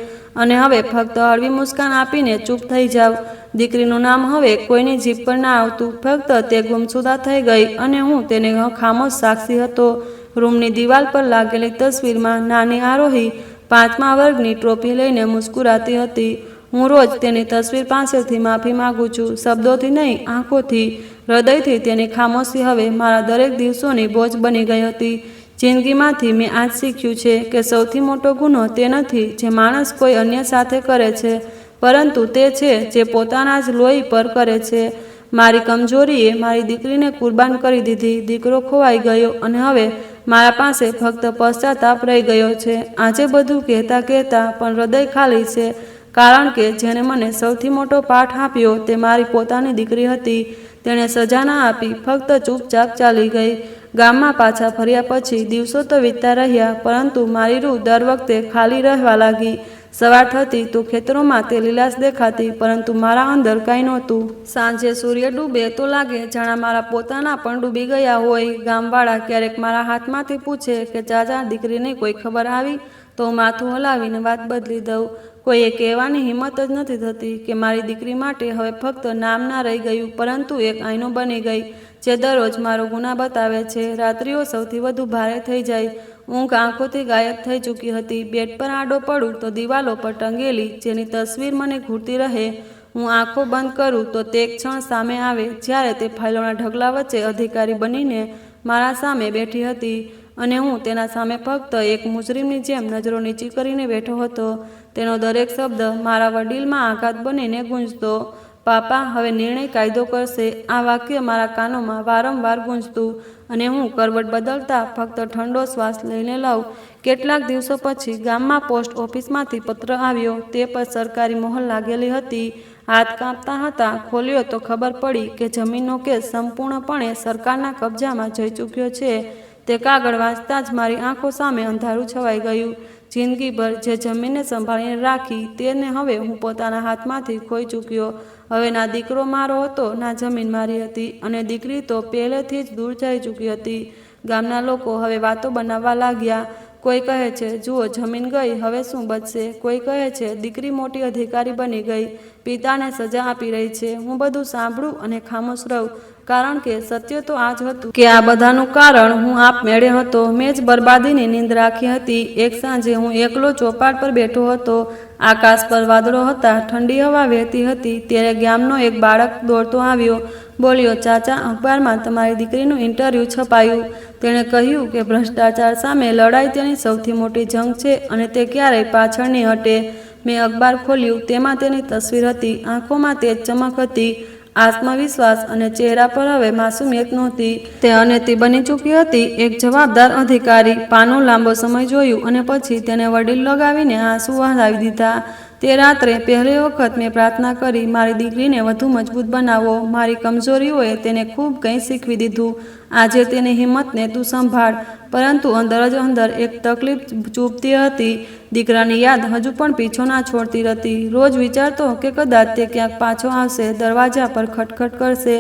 અને હવે ફક્ત હળવી મુસ્કાન આપીને ચૂપ થઈ જાવ. દીકરીનું નામ હવે કોઈની જીભ પર ના આવતું. ફક્ત તે ગુમસુદા થઈ ગઈ અને હું તેને ખામોશ સાક્ષી હતો. રૂમની દિવાલ પર લાગેલી તસવીરમાં નાની આરોહી 5મા વર્ગની ટ્રોફી લઈને મુસ્કુરાતી હતી. હું રોજ તેની તસવીર પાસેથી માફી માગું છું, શબ્દોથી નહીં, આંખોથી, હૃદયથી. તેની ખામોશી હવે મારા દરેક દિવસોની બોજ બની ગઈ હતી. જિંદગીમાંથી મેં આજ શીખ્યું છે કે સૌથી મોટો ગુનો તે નથી જે માણસ કોઈ અન્ય સાથે કરે છે, પરંતુ તે છે જે પોતાના જ લોહી પર કરે છે. મારી કમજોરીએ મારી દીકરીને કુરબાન કરી દીધી. દીકરો ખોવાઈ ગયો અને હવે મારા પાસે ફક્ત પશ્ચાતાપ રહી ગયો છે. આજે બધું કહેતા કહેતા પણ હૃદય ખાલી છે, કારણ કે જેણે મને સૌથી મોટો પાઠ આપ્યો તે મારી પોતાની દીકરી હતી. તેણે સજા ના આપી, ફક્ત ચૂપચાપ ચાલી ગઈ. ગામમાં પાછા ફર્યા પછી દિવસો તો વીતતા રહ્યા, પરંતુ મારી રૂહ દર વખતે ખાલી રહેવા લાગી. સવાર થતી તો ખેતરોમાં તે લીલાશ દેખાતી, પરંતુ મારા અંદર કાંઈ નહોતું. સાંજે સૂર્ય ડૂબે તો લાગે જાણે મારા પોતાના પણ ડૂબી ગયા હોય. ગામવાળા ક્યારેક મારા હાથમાંથી પૂછે કે ચાચા, દીકરીની કોઈ ખબર આવી? તો હું માથું હલાવીને વાત બદલી દઉં. કોઈએ કહેવાની હિંમત જ નથી થતી કે મારી દીકરી માટે હવે ફક્ત નામ ના રહી ગયું, પરંતુ એક આઈનો બની ગઈ, જે દરરોજ મારો ગુના બતાવે છે. રાત્રિઓ સૌથી વધુ ભારે થઈ જાય. ઊંઘ આંખોથી ગાયબ થઈ ચૂકી હતી. બેડ પર આડો પડું તો દિવાલો પર ટંગેલી જેની તસવીર મને ઘૂરતી રહે. હું આંખો બંધ કરું તો તે ક્ષણ સામે આવે જ્યારે તે ફાઇલોના ઢગલા વચ્ચે અધિકારી બનીને મારા સામે બેઠી હતી, અને હું તેના સામે ફક્ત એક મુજરીમની જેમ નજરો નીચી કરીને બેઠો હતો. તેનો દરેક શબ્દ મારા વડીલમાં આઘાત બનીને ગુંજતો. પાપા, હવે નિર્ણય કાયદો કરશે. આ વાક્ય મારા કાનોમાં વારંવાર ગુંજતું, અને હું કરવટ બદલતા ફક્ત ઠંડો શ્વાસ લઈને લઉં. કેટલાક દિવસો પછી ગામમાં પોસ્ટ ઓફિસમાંથી પત્ર આવ્યો. તે પર સરકારી મોહર લાગેલી હતી. હાથ કાંપતા હતા. ખોલ્યો તો ખબર પડી કે જમીનનો કેસ સંપૂર્ણપણે સરકારના કબજામાં જઈ ચૂક્યો છે. તે કાગળ વાંચતા જ મારી આંખો સામે અંધારું છવાઈ ગયું. જિંદગીભર જે જમીનને સંભાળીને રાખી, તેને હવે હું પોતાના હાથમાંથી ખોઈ ચૂક્યો. હવે ના દીકરો મારો હતો, ના જમીન મારી હતી, અને દીકરી તો પહેલેથી જ દૂર જઈ ચૂકી હતી. ગામના લોકો હવે વાતો બનાવવા લાગ્યા. કોઈ કહે છે, જુઓ, જમીન ગઈ, હવે શું બચશે? કોઈ કહે છે, દીકરી મોટી અધિકારી બની ગઈ, પિતાને સજા આપી રહી છે. હું બધું સાંભળું અને ખામોશ રહું, કારણ કે સત્ય તો આ જ હતું કે આ બધાનું કારણ હું આપમેળે હતો. મેં જ બરબાદીની નીંદ રાખી હતી. એક સાંજે હું એકલો ચોપાટ પર બેઠો હતો. આકાશ પર વાદળો હતા, ઠંડી હવા વહેતી હતી. ત્યારે ગામનો એક બાળક દોડતો આવ્યો. બોલ્યો, ચાચા, અખબારમાં તમારી દીકરીનું ઇન્ટરવ્યૂ છપાયું. તેણે કહ્યું કે ભ્રષ્ટાચાર સામે લડાઈ તેની સૌથી મોટી જંગ છે, અને તે ક્યારેય પાછળ નહીં હટે. મેં અખબાર ખોલ્યું. તેમાં તેની તસવીર હતી. આંખોમાં તેજ ચમક હતી, આત્મવિશ્વાસ, અને ચહેરા પર હવે માસુમિયત નહોતી. તે અનેતી બની ચૂકી હતી, એક જવાબદાર અધિકારી. પાનું લાંબો સમય જોયું, અને પછી તેને વડીલ લગાવીને આંસુ વહાવી દીધા. તે રાત્રે પહેલી વખત મેં પ્રાર્થના કરી, મારી દીકરીને વધુ મજબૂત બનાવો. મારી કમજોરીઓએ તેને ખૂબ કંઈ શીખવી દીધું. આજે તેની હિંમતને તું સંભાળ. પરંતુ અંદર જ અંદર એક તકલીફ ચૂપતી હતી. દીકરાની યાદ હજુ પણ પીછો ના છોડતી હતી. રોજ વિચારતો કે કદાચ તે ક્યાંક પાછો આવશે, દરવાજા પર ખટખટ કરશે,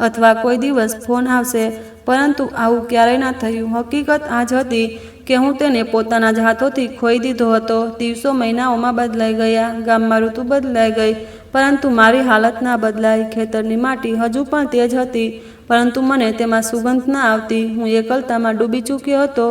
અથવા કોઈ દિવસ ફોન આવશે. પરંતુ આવું ક્યારેય ના થયું. હકીકત આ જ હતી કે હું તેને પોતાના જ હાથોથી ખોઈ દીધો હતો. દિવસો મહિનાઓમાં બદલાઈ ગયા. ગામમાં ઋતુ બદલાઈ ગઈ, પરંતુ મારી હાલત ના બદલાઈ. ખેતરની માટી હજુ પણ તેજ હતી, પરંતુ મને તેમાં સુગંધ ના આવતી. હું એકલતામાં ડૂબી ચૂક્યો હતો.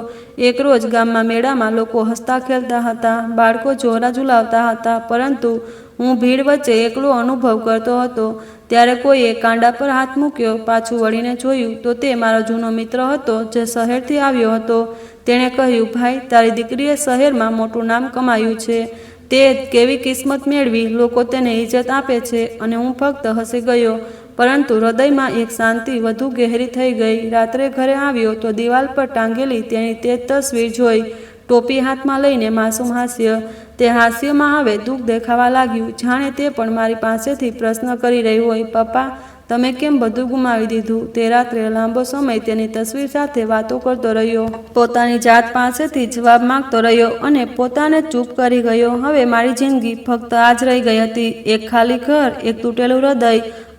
એક રોજ ગામમાં મેળામાં લોકો હસતા ખેલતા હતા, બાળકો જોરા ઝુલાવતા હતા, પરંતુ હું ભીડ વચ્ચે એકલો અનુભવ કરતો હતો. ત્યારે કોઈએ કાંડા પર હાથ મૂક્યો. પાછું વળીને જોયું તો તે મારો જૂનો મિત્ર હતો, જે શહેરથી આવ્યો હતો. તેણે કહ્યું, ભાઈ, તારી દીકરીએ શહેરમાં મોટું નામ કમાયું છે. તે કેવી કિસ્મત મેળવી, લોકો તેને ઇજ્જત આપે છે. અને હું ફક્ત હસી ગયો, પરંતુ હૃદયમાં એક શાંતિ વધુ ગહેરી થઈ ગઈ. રાત્રે ઘરે આવ્યો તો દિવાલ પર ટાંગેલી તેની તે તસવીર જોઈ, ટોપી હાથમાં લઈને માસૂમ હાસ્ય. તે હાસ્યમાં હવે દુઃખ દેખાવા લાગ્યું, જાણે તે પણ મારી પાસેથી પ્રશ્ન કરી રહી હોય, પપ્પા, તમે કેમ બધું ગુમાવી દીધું? તે રાત્રે લાંબો સમય તેની તસવીર સાથે વાતો કરતો રહ્યો, પોતાની જાત પાસેથી જવાબ માંગતો રહ્યો, અને પોતાને ચૂપ કરી ગયો. હવે મારી જિંદગી ફક્ત આ જ રહી ગઈ હતી. એક ખાલી ઘર, એક તૂટેલું હૃદય,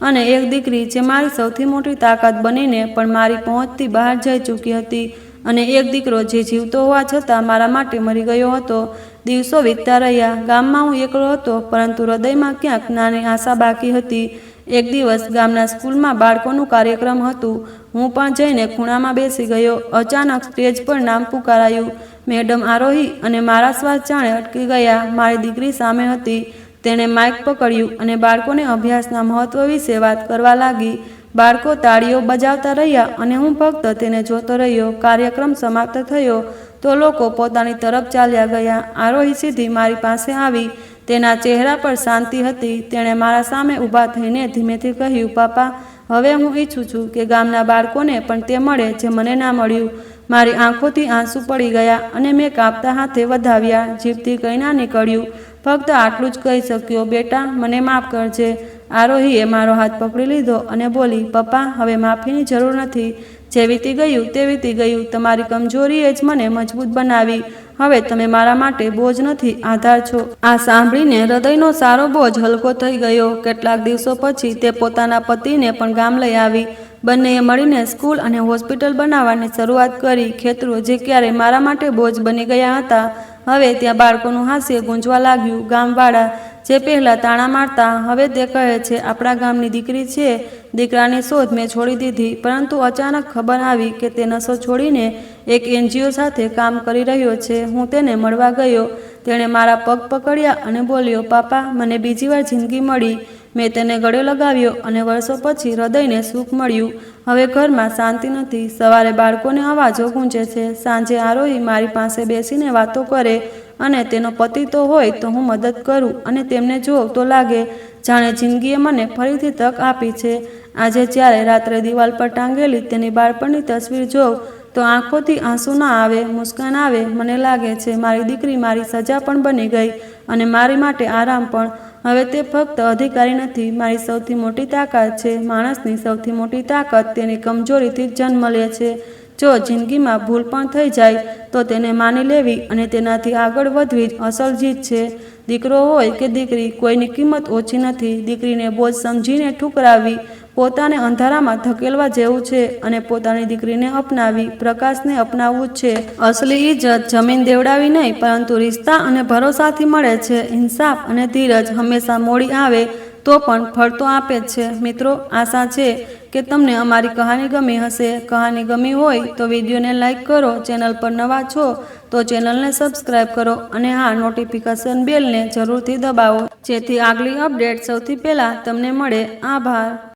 અને એક દીકરી જે મારી સૌથી મોટી તાકાત બનીને પણ મારી પહોંચથી બહાર જઈ ચૂકી હતી. અને એક દીકરો જે જીવતો હોવા છતાં મારા માટે મરી ગયો હતો. દિવસો વીતતા રહ્યા. ગામમાં હું એકલો હતો, પરંતુ હૃદયમાં ક્યાંક નાની આશા બાકી હતી. એક દિવસ ગામના સ્કૂલમાં બાળકોનું કાર્યક્રમ હતું. હું પણ જઈને ખૂણામાં બેસી ગયો. અચાનક સ્ટેજ પર નામ પુકારાયું, મેડમ આરોહી, અને મારા શ્વાસ જાણે અટકી ગયા. મારી દીકરી સામે હતી. તેણે માઇક પકડ્યું અને બાળકોને અભ્યાસના મહત્વ વિશે વાત કરવા લાગી. બાળકો તાળીઓ બજાવતા રહ્યા, અને હું ફક્ત તેને જોતો રહ્યો. કાર્યક્રમ સમાપ્ત થયો તો લોકો પોતાની તરફ ચાલ્યા ગયા. આરોહી સીધી મારી પાસે આવી. તેના ચહેરા પર શાંતિ હતી. તેણે મારા સામે ઊભા થઈને ધીમેથી કહ્યું, પાપા, હવે હું ઈચ્છું છું કે ગામના બાળકોને પણ તે મળે જે મને ના મળ્યું. મારી આંખોથી આંસુ પડી ગયા, અને મેં કાપતા હાથે વધાવ્યા. જીભથી કંઈ ના નીકળ્યું. ફક્ત આટલું જ કહી શક્યો, બેટા, મને માફ કરજે. આરોહીએ મારો હાથ પકડી લીધો અને બોલી, પપ્પા, હવે માફીની જરૂર નથી. જે વીતી ગયું તે વીતી ગયું. તમારી કમજોરીએ જ મને મજબૂત બનાવી. હવે તમે મારા માટે બોજ નથી, આધાર છો. આ સાંભળીને હૃદયનો સારો બોજ હલકો થઈ ગયો. કેટલાક દિવસો પછી તે પોતાના પતિને પણ ગામ લઈ આવી. બંનેએ મળીને સ્કૂલ અને હોસ્પિટલ બનાવવાની શરૂઆત કરી. ખેતરો જે ક્યારેય મારા માટે બોજ બની ગયા હતા, હવે ત્યાં બાળકોનું હાસ્ય ગુંજવા લાગ્યું. ગામવાળા જે પહેલાં તાણા મારતા, હવે તે કહે છે, આપણા ગામની દીકરી છે. દીકરાની શોધ મેં છોડી દીધી, પરંતુ અચાનક ખબર આવી કે તે નશો છોડીને એક NGO સાથે કામ કરી રહ્યો છે. હું તેને મળવા ગયો. તેણે મારા પગ પકડ્યા અને બોલ્યો, પાપા, મને બીજી વાર જિંદગી મળી. મેં તેને ગળે લગાવ્યો અને વર્ષો પછી હૃદયને સુખ મળ્યું. હવે ઘરમાં શાંતિ નથી. સવારે બાળકોને અવાજો ગૂંજે છે, સાંજે આરોહી મારી પાસે બેસીને વાતો કરે, અને તેનો પતિ તો હોય તો હું મદદ કરું, અને તેમને જોઉં તો લાગે જાણે જિંદગીએ મને ફરીથી તક આપી છે. આજે જ્યારે રાત્રે દિવાલ પર ટાંગેલી તેની બાળપણની તસવીર જોઉં તો આંખોથી આંસુ ના આવે, મુસ્કાન આવે. મને લાગે છે મારી દીકરી મારી સજા પણ બની ગઈ, અને મારી માટે આરામ પણ. હવે તે ફક્ત અધિકારી નથી, મારી સૌથી મોટી તાકાત છે. માણસની સૌથી મોટી તાકાત તેની કમજોરીથી જ જન્મ લે છે. જો જિંદગીમાં ભૂલ પણ થઈ જાય તો તેને માની લેવી અને તેનાથી આગળ વધવી જ અસલ જીત છે. દીકરો હોય કે દીકરી, કોઈની કિંમત ઓછી નથી. દીકરીને બોજ સમજીને ઠુકરાવવી પોતાને અંધારામાં ધકેલવા જેવું છે, અને પોતાની દીકરીને અપનાવી પ્રકાશને અપનાવવું જ છે. અસલી ઇજ્જત જમીન દેવડાવી નહીં, પરંતુ રિશ્તા અને ભરોસાથી મળે છે. ઇન્સાફ અને ધીરજ હંમેશા મોડી આવે તો પણ ફળ તો આપે જ છે. મિત્રો, આશા છે કે તમને અમારી કહાની ગમી હશે. કહાની ગમી હોય તો વિડીયોને લાઇક કરો. ચેનલ પર નવા છો તો ચેનલને સબસ્ક્રાઈબ કરો, અને હા, નોટિફિકેશન બેલને જરૂરથી દબાવો, જેથી આગલી અપડેટ સૌથી પહેલાં તમને મળે. આભાર.